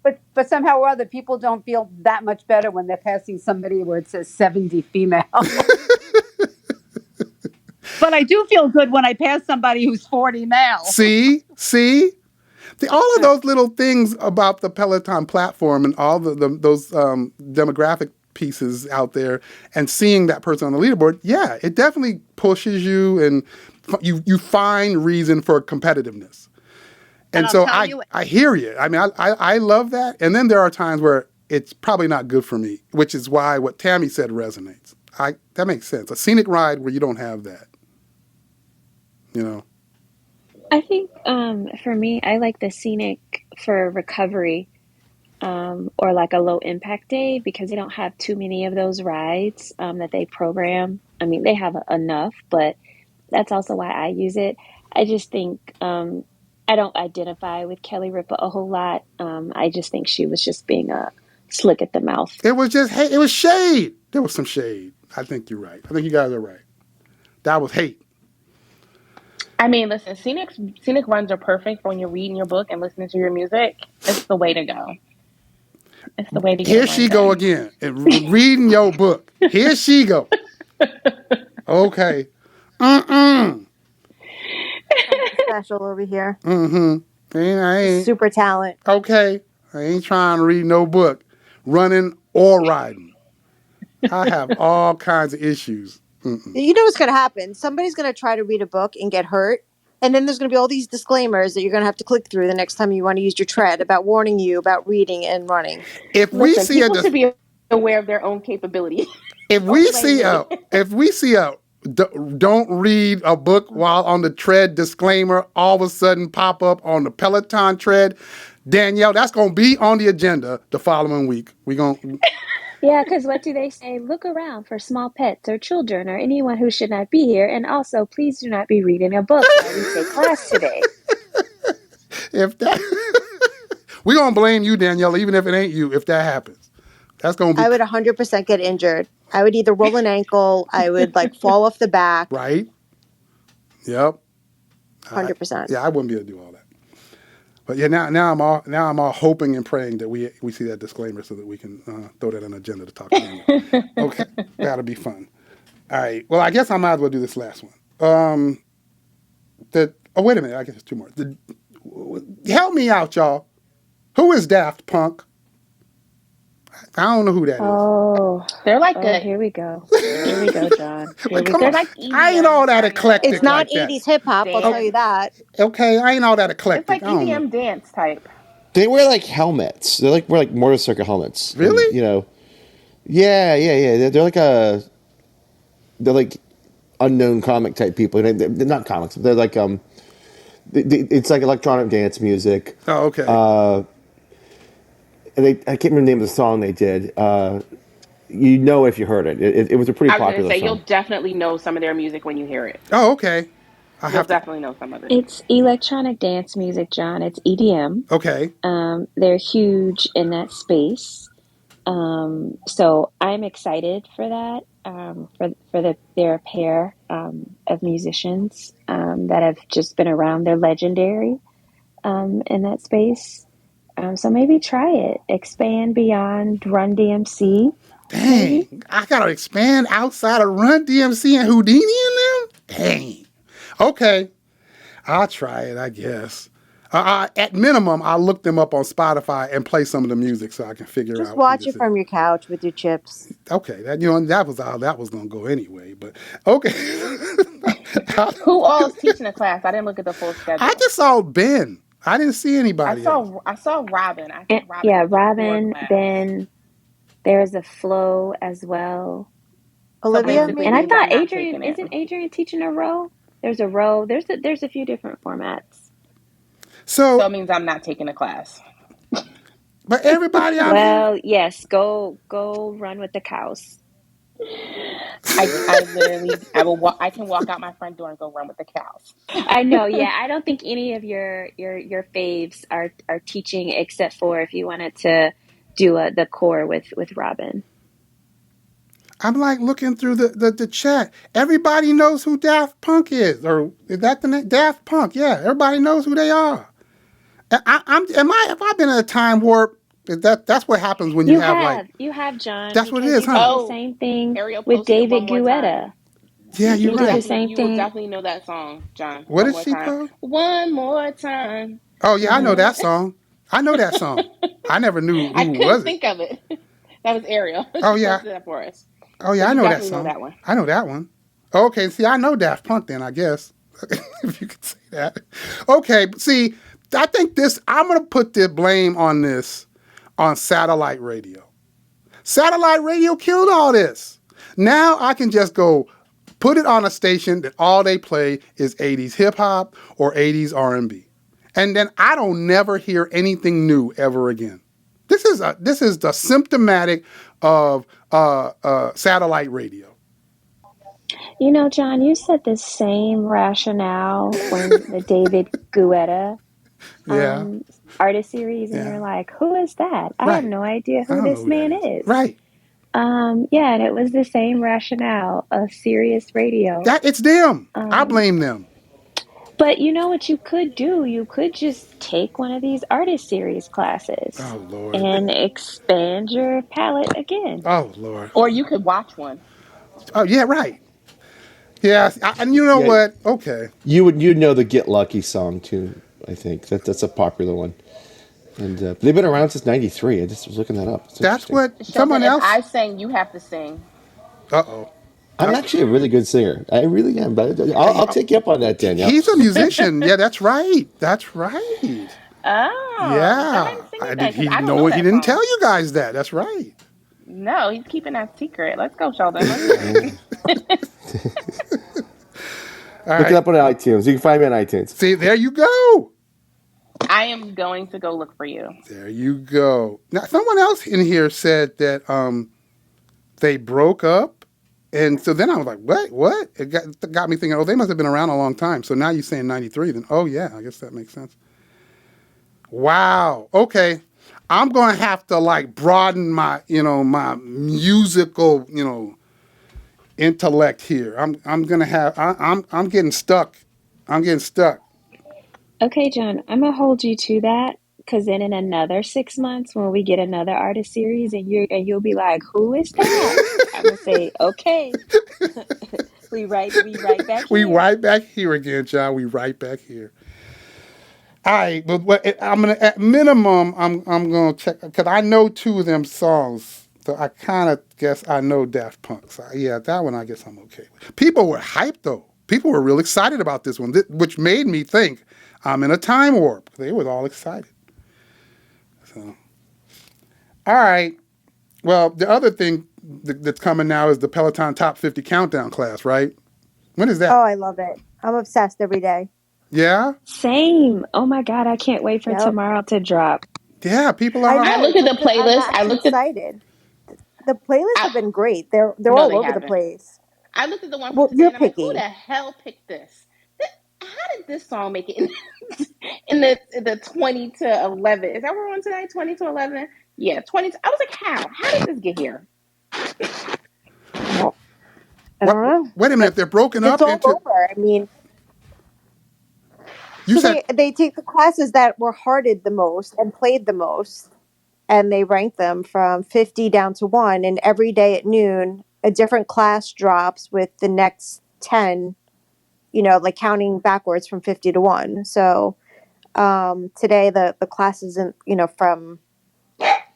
But somehow or other, people don't feel that much better when they're passing somebody where it says 70 female. But I do feel good when I pass somebody who's 40 male. See? All of those little things about the Peloton platform and all those demographic pieces out there and seeing that person on the leaderboard, yeah, it definitely pushes you and you find reason for competitiveness. And so I hear you. I mean, I love that. And then there are times where it's probably not good for me, which is why what Tammy said resonates. That makes sense. A scenic ride where you don't have that. I think for me, I like the Scenic for recovery or like a low impact day because they don't have too many of those rides that they program. I mean, they have enough, but that's also why I use it. I just think I don't identify with Kelly Ripa a whole lot. I just think she was just being a slick at the mouth. It was just hate. It was shade. There was some shade. I think you're right. I think you guys are right. That was hate. I mean, listen, scenic runs are perfect for when you're reading your book and listening to your music. It's the way to go. It's the way to get a Here run she go done. again, reading your book. Here she go. Okay. Something special over here. I ain't. Super talent. Okay. I ain't trying to read no book, running or riding. I have all kinds of issues. You know what's going to happen? Somebody's going to try to read a book and get hurt. And then there's going to be all these disclaimers that you're going to have to click through the next time you want to use your tread about warning you about reading and running. Listen, people should be aware of their own capability. If we see a don't read a book while on the tread disclaimer all of a sudden pop up on the Peloton tread, Danielle, that's going to be on the agenda the following week. We going Yeah, because what do they say? Look around for small pets or children or anyone who should not be here. And also, please do not be reading a book while we take class today. If that we're going to blame you, Danielle, even if it ain't you, if that happens. That's going to be I would 100% get injured. I would either roll an ankle, I would fall off the back. Right. Yep. 100%. Yeah, I wouldn't be able to do all that. But yeah, now I'm all hoping and praying that we see that disclaimer so that we can throw that on the agenda to talk to them. Okay, that'll be fun. All right. Well, I guess I might as well do this last one. Wait a minute. I guess there's two more. Help me out, y'all. Who is Daft Punk? I don't know who that is. Oh, they're like here we go. Here we go, John. They're like I ain't all that eclectic. It's not like 80s hip hop, I'll tell you that. Okay, I ain't all that eclectic. It's like EDM dance type. They wear like helmets. They wear like motorcycle helmets. Really? And, yeah. They're like unknown comic type people. They're not comics. They're like it's like electronic dance music. Oh, okay. And I can't remember the name of the song they did. You know if you heard it. It was a pretty popular song. I was going to say, you'll definitely know some of their music when you hear it. Oh, okay. You'll definitely know some of it. It's electronic dance music, John. It's EDM. Okay. They're huge in that space. So I'm excited for that. They're a pair of musicians that have just been around. They're legendary in that space. So maybe try it. Expand beyond Run DMC. Dang. Maybe. I got to expand outside of Run DMC and Houdini in them? Dang. Okay. I'll try it, I guess. At minimum, I'll look them up on Spotify and play some of the music so I can figure out. Just watch it from your couch with your chips. Okay. That was how that was going to go anyway. But okay. Who all is teaching the class? I didn't look at the full schedule. I just saw Ben. I didn't see anybody else. I saw Robin. I think Robin. Yeah, Robin, Ben. There's a Flo as well. Olivia, and I thought isn't Adrian teaching a row? There's a row. There's a few different formats. So it means I'm not taking a class. But everybody out well, yes, go run with the cows. I can walk out my front door and go run with the cows. I know, yeah. I don't think any of your faves are teaching except for if you wanted to do the core with Robin. I'm like looking through the chat. Everybody knows who Daft Punk is, or is that the name? Daft Punk? Yeah, everybody knows who they are. Have I been in a time warp? That's what happens when you have John. That's what it is, huh? Oh, the same thing with David Guetta. Yeah, you're right. The same you thing. will definitely know that song, John. What did she call? One more time. Oh yeah, I know that song. I never knew who I couldn't was think of it. That was Ariel. Oh yeah. She that for us. Oh yeah, I know that song. Know that one. I know that one. Okay, see, I know Daft Punk then, I guess. If you could say that. Okay, see, I think I'm going to put the blame on satellite radio. Satellite radio killed all this. Now I can just go put it on a station that all they play is 80s hip hop or 80s R&B. And then I don't never hear anything new ever again. This is the symptomatic of satellite radio. You know, John, you said the same rationale when the David Guetta artist series, and you're like, who is that? I have no idea who this man is. Right. And it was the same rationale of Sirius Radio. It's them. I blame them. But you know what you could do? You could just take one of these artist series classes Oh Lord. and expand your palette again. Oh Lord. Or you could watch one. Oh yeah, right. Yeah, and you know Yeah, what? Okay. you'd know the Get Lucky song too. I think that's a popular one, and they've been around since '93. I just was looking that up. It's That's interesting. what Sheldon, someone if else. I sing, you have to sing. Uh-oh. I'm actually a really good singer. I really am. But I'll take you up on that, Danielle. He's a musician. Yeah, that's right. That's right. Oh, go ahead Yeah. and sing I it then, did because he I don't know know he that didn't tell song. you guys that. That's right. No, he's keeping that secret. Let's go, Sheldon. Let's hear it. All Look it right. up on iTunes. You can find me on iTunes. See, there you go. I am going to go look for you. There you go. Now someone else in here said that they broke up. And so then I was like, what? What? It got me thinking, oh, they must have been around a long time. So now you're saying 93, then oh yeah, I guess that makes sense. Wow. Okay. I'm going to have to like broaden my, my musical, intellect here. I'm going to have I'm getting stuck. I'm getting stuck. Okay, John, I'm gonna hold you to that because then in another 6 months, when we get another artist series, and you'll be like, "Who is that?" I'm gonna say, "Okay, we right back We here." right back here again, John. We right back here. All right, but I'm gonna at minimum I'm gonna check because I know two of them songs, so I kind of guess I know Daft Punk. So yeah, that one I guess I'm okay with. People were hyped though. People were real excited about this one, which made me think I'm in a time warp. They were all excited. So all right, well the other thing that's coming now is the Peloton Top 50 Countdown class, right? When is Oh, that? I love it. I'm obsessed every day. Yeah, Same. Oh my God, I can't wait for Yep. tomorrow to drop. yeah. People I are. I know. looked It's at like the I'm playlist. actually excited. The playlists I have been great. They're no, all they over the haven't. place. I looked at the one from Well, today, you're and I'm like, who the picky. hell picked this? How did this song make it in the 20 to 11? Is that what we're on today? 20 to 11? Yeah, 20. I was like, how? How did this get here? Well, I What? don't know, Wait a minute. but They're broken it's up all into. over. I mean, You so said. they take the classes that were hearted the most and played the most, and they rank them from 50 down to 1. And every day at noon, a different class drops with the next 10. Like counting backwards from 50 to 1. So today the classes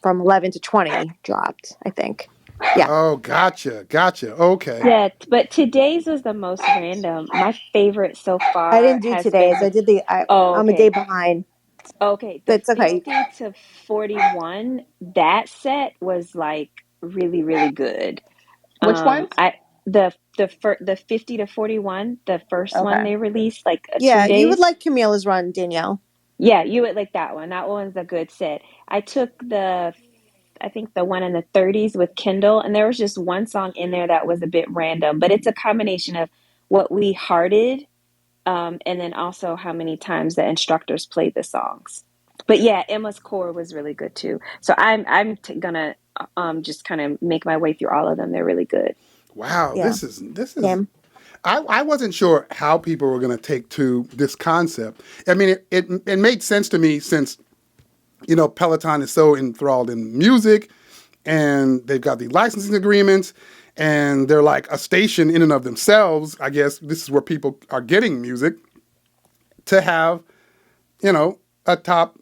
from 11 to 20 dropped, I think. Yeah. Oh, gotcha, gotcha. Okay. Yeah, but today's was the most random. My favorite so I far didn't do has been today's. I the, did oh, I'm a day okay. behind, Okay, the but it's okay. 50 to 41, that set was like really, really good. Which ones? I the 50 to 41, the first one Okay. they released like two Yeah, you would days. like Camila's run, Danielle. Yeah, you would like that one. That one's a good set. I took I think the one in the 30s with Kindle, and there was just one song in there that was a bit random, but it's a combination of what we hearted, and then also how many times the instructors played the songs. But yeah, Emma's core was really good too. So gonna just kind of make my way through all of them. They're really good. Wow. Yeah. This is. Same. I wasn't sure how people were going to take to this concept. I mean, it made sense to me since Peloton is so enthralled in music, and they've got the licensing agreements, and they're like a station in and of themselves. I guess this is where people are getting music to have a top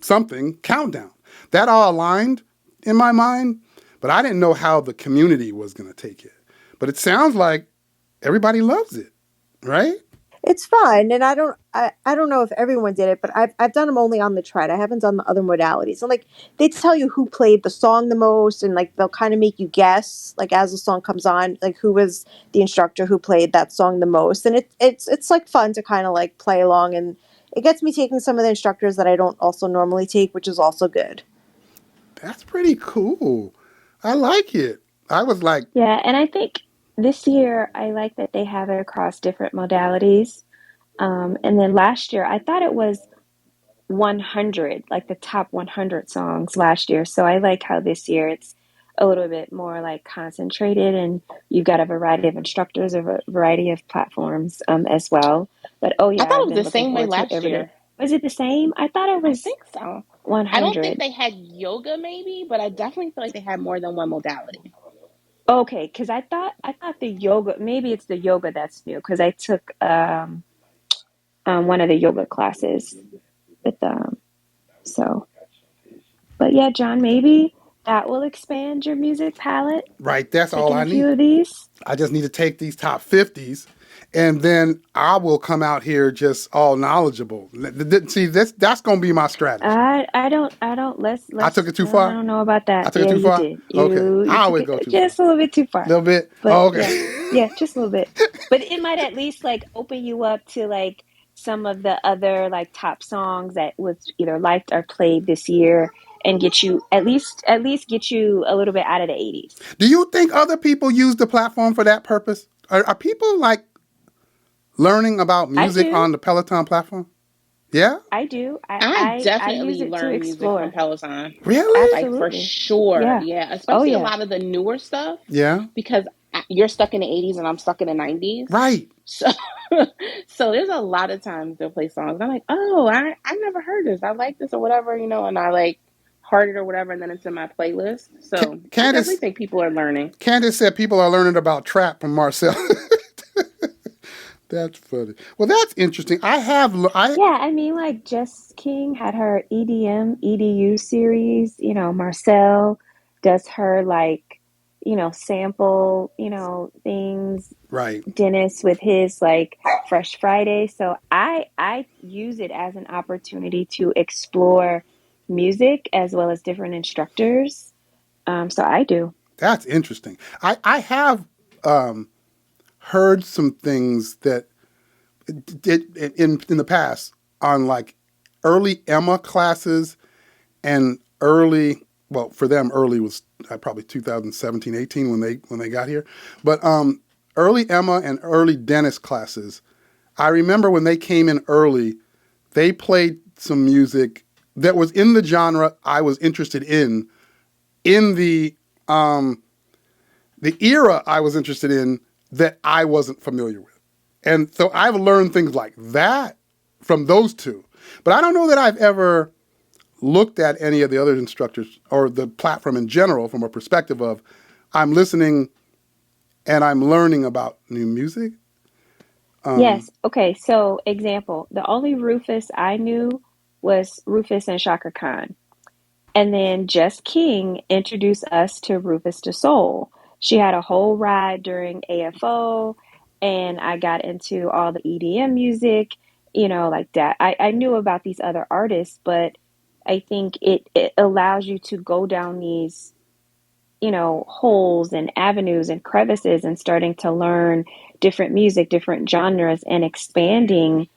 something countdown. That all aligned in my mind, but I didn't know how the community was going to take it. But it sounds like everybody loves it, right? It's fun, and I don't know if everyone did it, but I've done them only on the tread. I haven't done the other modalities. And like they tell you who played the song the most, and like they'll kind of make you guess, like as the song comes on, like who was the instructor who played that song the most. And it's like fun to kind of like play along, and it gets me taking some of the instructors that I don't also normally take, which is also good. That's pretty cool. I like it. I was like, Yeah, and I think this year I like that they have it across different modalities. And then last year I thought it was 100, like the top 100 songs last year. So I like how this year it's a little bit more like concentrated, and you've got a variety of instructors, a variety of platforms as well. But oh I yeah, thought it I've was been the looking same way forward to last every day. year. Was it the same? I thought it I was think so. I don't think 100. they had yoga maybe, but I definitely feel like they had more than one modality. Okay, because I thought the yoga, maybe it's the yoga that's new, because I took one of the yoga classes with so. But yeah, John, maybe that will expand your music palette. Right, that's all Taking I a few need. of these. I just need to take these top 50s, and then I will come out here just all knowledgeable. See, that's going to be my strategy. I don't I took let's it too I far? don't know about I that. took it Yeah, too you far? did. Okay. You I took always it go too far. just a little bit too A far. little bit? But Oh, yeah. okay. Yeah, just a little bit. But it might at least like open you up to like some of the other like top songs that was either liked or played this year, and get you at least get you a little bit out of the 80s. Do you think other people use the platform for that purpose? Are people like learning about I music do. on the Peloton platform? Yeah? I do. I I use definitely it to learn music from explore. Peloton. Really? Like for Absolutely. sure. Yeah. Yeah. Oh Especially a yeah. lot of the newer stuff Yeah. because you're stuck in the 80s and I'm stuck in the 90s. Right. So so there's a lot of times they'll play songs. I'm like, oh, I never heard this. I like this or whatever, and I like heart it or whatever, and then it's in my playlist. So I definitely Candace think people are learning. Candace said people are learning about trap from Marcel. That's funny. Well, that's interesting. Yeah, I mean, like Jess King had her EDM, EDU series. Marcel does her like, sample, things. right. Dennis with his like Fresh Friday. So I use it as an opportunity to explore music as well as different instructors. So I do. That's interesting. I have heard some things that did in the past on like early Emma classes and early, well, for them early was probably 2017 18 when they got here, but early Emma and early Dennis classes, I remember when they came in early, they played some music that was in the genre I was interested in the era I was interested in that I wasn't familiar with. And so I've learned things like that from those two. But I don't know that I've ever looked at any of the other instructors or the platform in general from a perspective of I'm listening and I'm learning about new music. Yes. Okay. So example, the only Rufus I knew was Rufus and Shaka Khan. And then Jess King introduced us to Rufus Du Sol. She had a whole ride during AFO, and I got into all the EDM music, like that. I knew about these other artists, but I think it allows you to go down these, holes and avenues and crevices and starting to learn different music, different genres, and expanding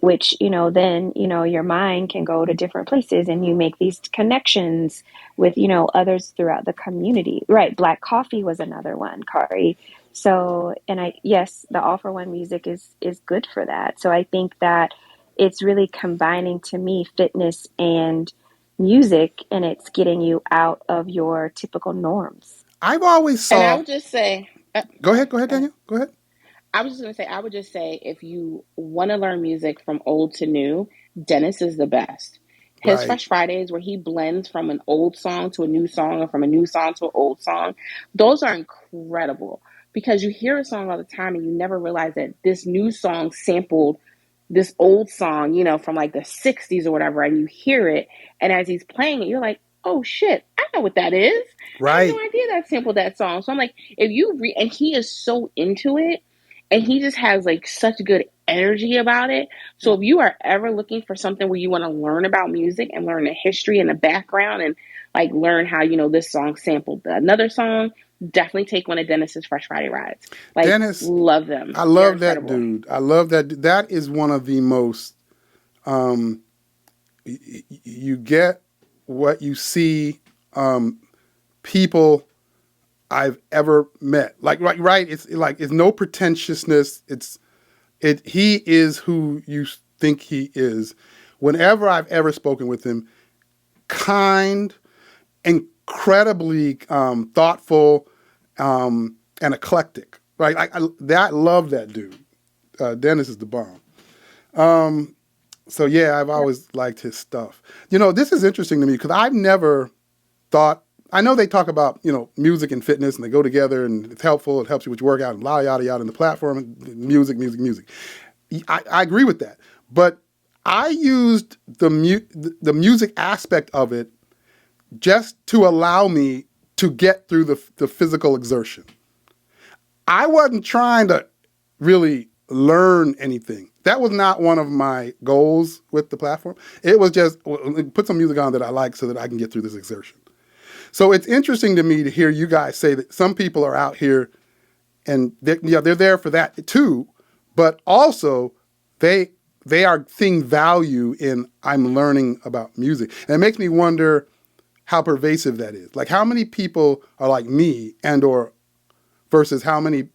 which then your mind can go to different places and you make these connections with others throughout the community. Right, Black Coffee was another one, Carey. So, and yes, the All for One music is good for that. So I think that it's really combining, to me, fitness and music, and it's getting you out of your typical norms. I've always And I saw. would just say, Go ahead, uh, Daniel. Go ahead. I was just going to say, I would just say if you want to learn music from old to new, Dennis is the best. His Right. Fresh Fridays, where he blends from an old song to a new song or from a new song to an old song, those are incredible because you hear a song all the time and you never realize that this new song sampled this old song, from like the 60s or whatever, and you hear it. And as he's playing it, you're like, oh shit, I know what that is. I had no Right. idea that sampled that song. So I'm like, if you and he is so into it and he just has like such good energy about it. So if you are ever looking for something where you want to learn about music and learn the history and the background and like learn how, this song sampled another song, definitely take one of Dennis's Fresh Friday rides. Like, Dennis, love them. I They're love that incredible. dude. I love that. That is one of the most. You get what you see. People I've ever met. Like right. It's like it's no pretentiousness. He is who you think he is. Whenever I've ever spoken with him, kind and incredibly thoughtful and eclectic. Right? I love that dude. Dennis is the bomb. So yeah, I've always liked his stuff. This is interesting to me because I've never thought. I know they talk about music and fitness and they go together and it's helpful. It helps you with your workout and yada yada in the platform. And music. I agree with that, but I used the music aspect of it just to allow me to get through the physical exertion. I wasn't trying to really learn anything. That was not one of my goals with the platform. It was just put some music on that I like so that I can get through this exertion. So it's interesting to me to hear you guys say that some people are out here and they're there for that too, but also they are seeing value in I'm learning about music. And it makes me wonder how pervasive that is. Like how many people are like me and or versus how many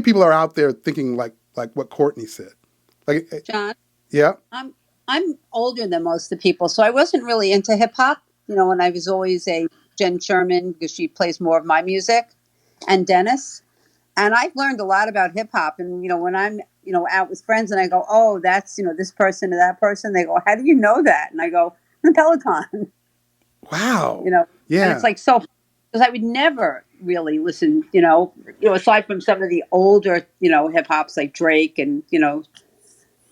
people are out there thinking like what Courtney said. Like John? Yeah. I'm older than most of the people, so I wasn't really into hip hop, and I was always a Jen Sherman because she plays more of my music, and Dennis. And I've learned a lot about hip hop. And, when I'm, out with friends and I go, oh, that's, this person or that person, they go, how do you know that? And I go, the Peloton. Wow. Yeah. And it's like so, because I would never really listen, aside from some of the older, hip hops like Drake and,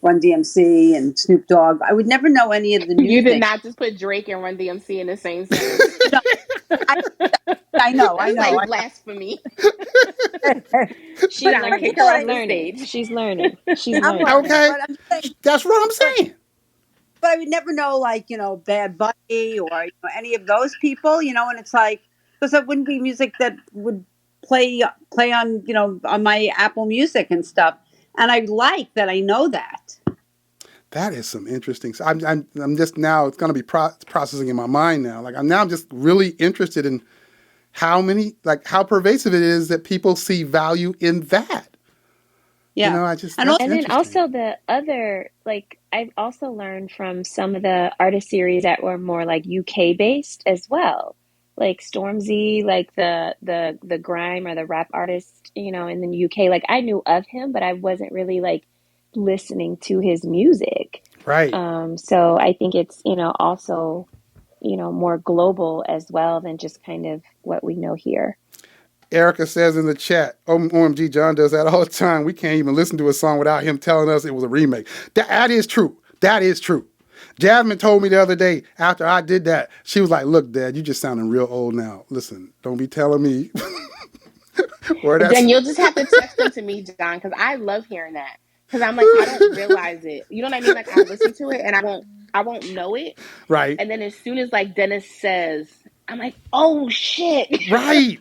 Run DMC and Snoop Dogg. I would never know any of the new You did things. not just put Drake and Run DMC in the same sentence. No, I know. That's like blasphemy. She's Trying to learning. kick her off the Learning. stage. She's learning. She's I'm learning. learning, Okay. but I'm saying, That's what I'm saying. but I would never know, Bad Bunny or any of those people, and it's like, because that wouldn't be music that would play on, on my Apple Music and stuff. And I like that I know that. That is some interesting. So I'm just now. It's going to be processing in my mind now. Like I'm just really interested in how pervasive it is that people see value in that. Yeah. And then also the other, I've also learned from some of the artist series that were more like UK based as well. Like Stormzy, like the grime or the rap artist, in the UK. Like I knew of him, but I wasn't really listening to his music. Right. So I think it's, also, more global as well than just kind of what we know here. Erica says in the chat, OMG, John does that all the time. We can't even listen to a song without him telling us it was a remake. That is true. That is true. Jasmine told me the other day after I did that, she was like, look, Dad, you just sounding real old now. Listen, don't be telling me. Then you'll just have to text them to me, John, because I love hearing that. Because I'm like, I don't realize it. You know what I mean? Like I listen to it and I won't know it. Right. And then as soon as Dennis says, I'm like, oh shit. Right.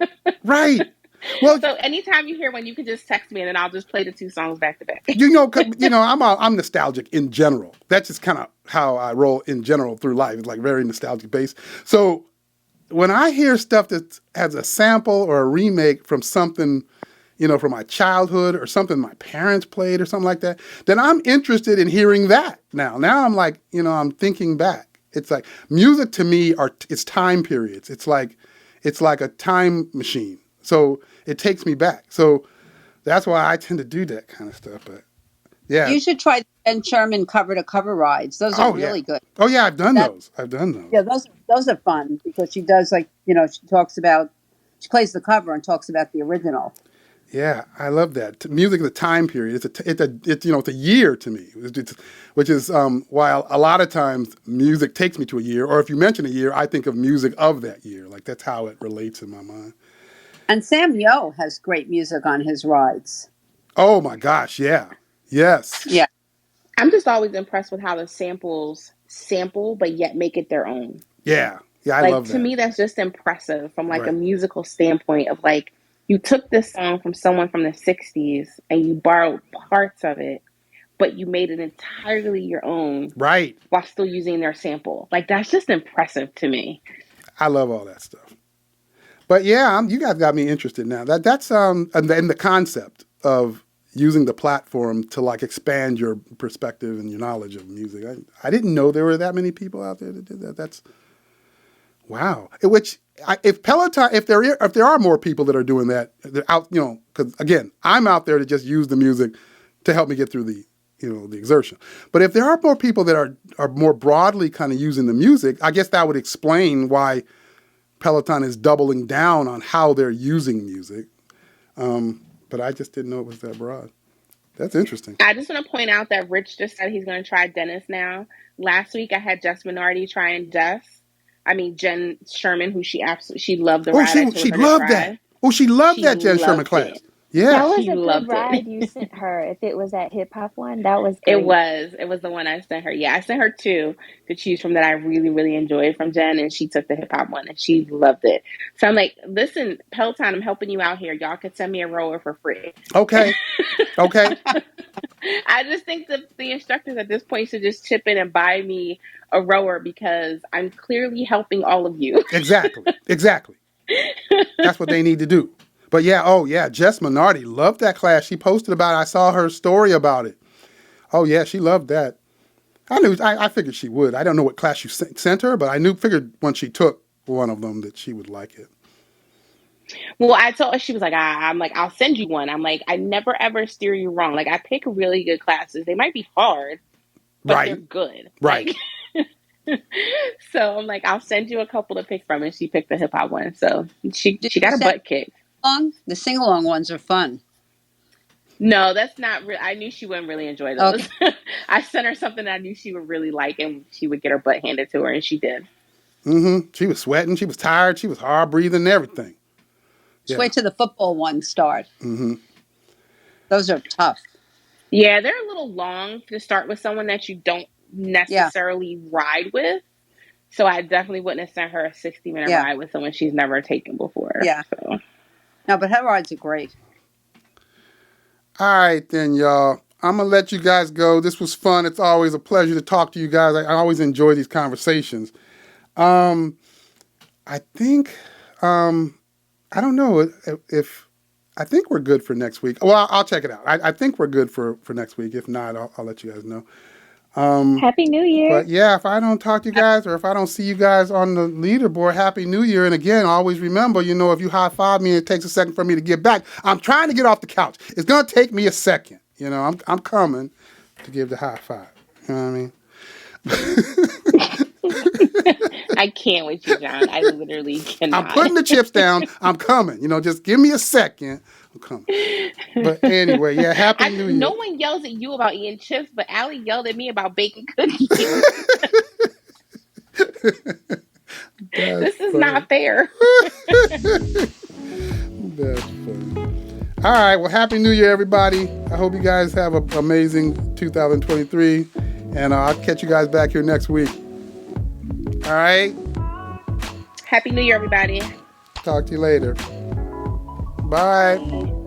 Well, so anytime you hear one, you can just text me and then I'll just play the two songs back to back. I'm nostalgic in general. That's just kind of how I roll in general through life. It's like very nostalgic based. So when I hear stuff that has a sample or a remake from something, from my childhood or something my parents played or something like that, then I'm interested in hearing that now. Now I'm like, I'm thinking back. It's like music to me it's time periods. It's like a time machine. So it takes me back. So that's why I tend to do that kind of stuff. But yeah. You should try the Jen Sherman cover to cover rides. Those are really good. Oh yeah, I've done those. Yeah, those are fun because she does she plays the cover and talks about the original. Yeah, I love that. Music is a time period. It's a year to me, which is why a lot of times music takes me to a year. Or if you mention a year, I think of music of that year. Like that's how it relates in my mind. And Sam Yo has great music on his rides. Oh my gosh, yeah. Yes. Yeah. I'm just always impressed with how the samples sample but yet make it their own. Yeah. Yeah, I love that. To me, that's just impressive from a musical standpoint of you took this song from someone from the 60s and you borrowed parts of it, but you made it entirely your own. Right. While still using their sample. That's just impressive to me. I love all that stuff. But yeah, you guys got me interested now. That's and the concept of using the platform to expand your perspective and your knowledge of music. I didn't know there were that many people out there that did that. That's Wow. If Peloton, if there are more people that are doing that, they're out, because again, I'm out there to just use the music to help me get through the exertion. But if there are more people that are more broadly kind of using the music, I guess that would explain why Peloton is doubling down on how they're using music. But I just didn't know it was that broad. That's interesting. I just want to point out that Rich just said he's going to try Dennis now. Last week I had Jess Minardi trying Jen Sherman, who she loved the ride. She loved that. Oh, she loved that Jen Sherman class. Yeah. That was she a good ride it. you sent her. If it was that hip hop one, that was great. It was the one I sent her. Yeah, I sent her two to choose from that I really, really enjoyed from Jen, and she took the hip hop one and she loved it. So I'm like, listen, Peloton, I'm helping you out here. Y'all could send me a rower for free. Okay. I just think that the instructors at this point should just chip in and buy me a rower because I'm clearly helping all of you. Exactly. That's what they need to do. But yeah, Jess Minardi loved that class. She posted about it. I saw her story about it. Oh yeah, she loved that. I figured she would. I don't know what class you sent her, but figured once she took one of them that she would like it. Well, I told her, she was like, I'm like, I'll send you one. I'm like, I never ever steer you wrong. Like, I pick really good classes. They might be hard, but they're good. Right. So I'm like, I'll send you a couple to pick from, and she picked the hip hop one. So she got her butt kicked. The sing-along ones are fun. No, that's not real. I knew she wouldn't really enjoy those. Okay. I sent her something I knew she would really like, and she would get her butt handed to her, and she did. Mm-hmm. She was sweating. She was tired. She was hard breathing and everything. Just wait till the football ones start. Mm-hmm. Those are tough. Yeah, they're a little long to start with someone that you don't necessarily ride with. So I definitely wouldn't have sent her a 60-minute ride with someone she's never taken before. Yeah. So. No, but her rides are great. All right, then, y'all. I'm going to let you guys go. This was fun. It's always a pleasure to talk to you guys. I always enjoy these conversations. I think, I don't know if I think we're good for next week. Well, I'll check it out. I think we're good for next week. If not, I'll let you guys know. Happy New Year. But yeah, if I don't talk to you guys or if I don't see you guys on the leaderboard, Happy New Year. And again, always remember, if you high five me and it takes a second for me to get back, I'm trying to get off the couch. It's going to take me a second. I'm coming to give the high five. You know what I mean? I can't with you, John. I literally cannot. I'm putting the chips down. I'm coming. Just give me a second. I'm coming. But anyway, yeah, Happy New Year. No one yells at you about eating chips, but Allie yelled at me about baking cookies. This is not fair. That's funny. All right. Well, Happy New Year, everybody. I hope you guys have an amazing 2023. And I'll catch you guys back here next week. All right. Happy New Year, everybody. Talk to you later. Bye. Bye.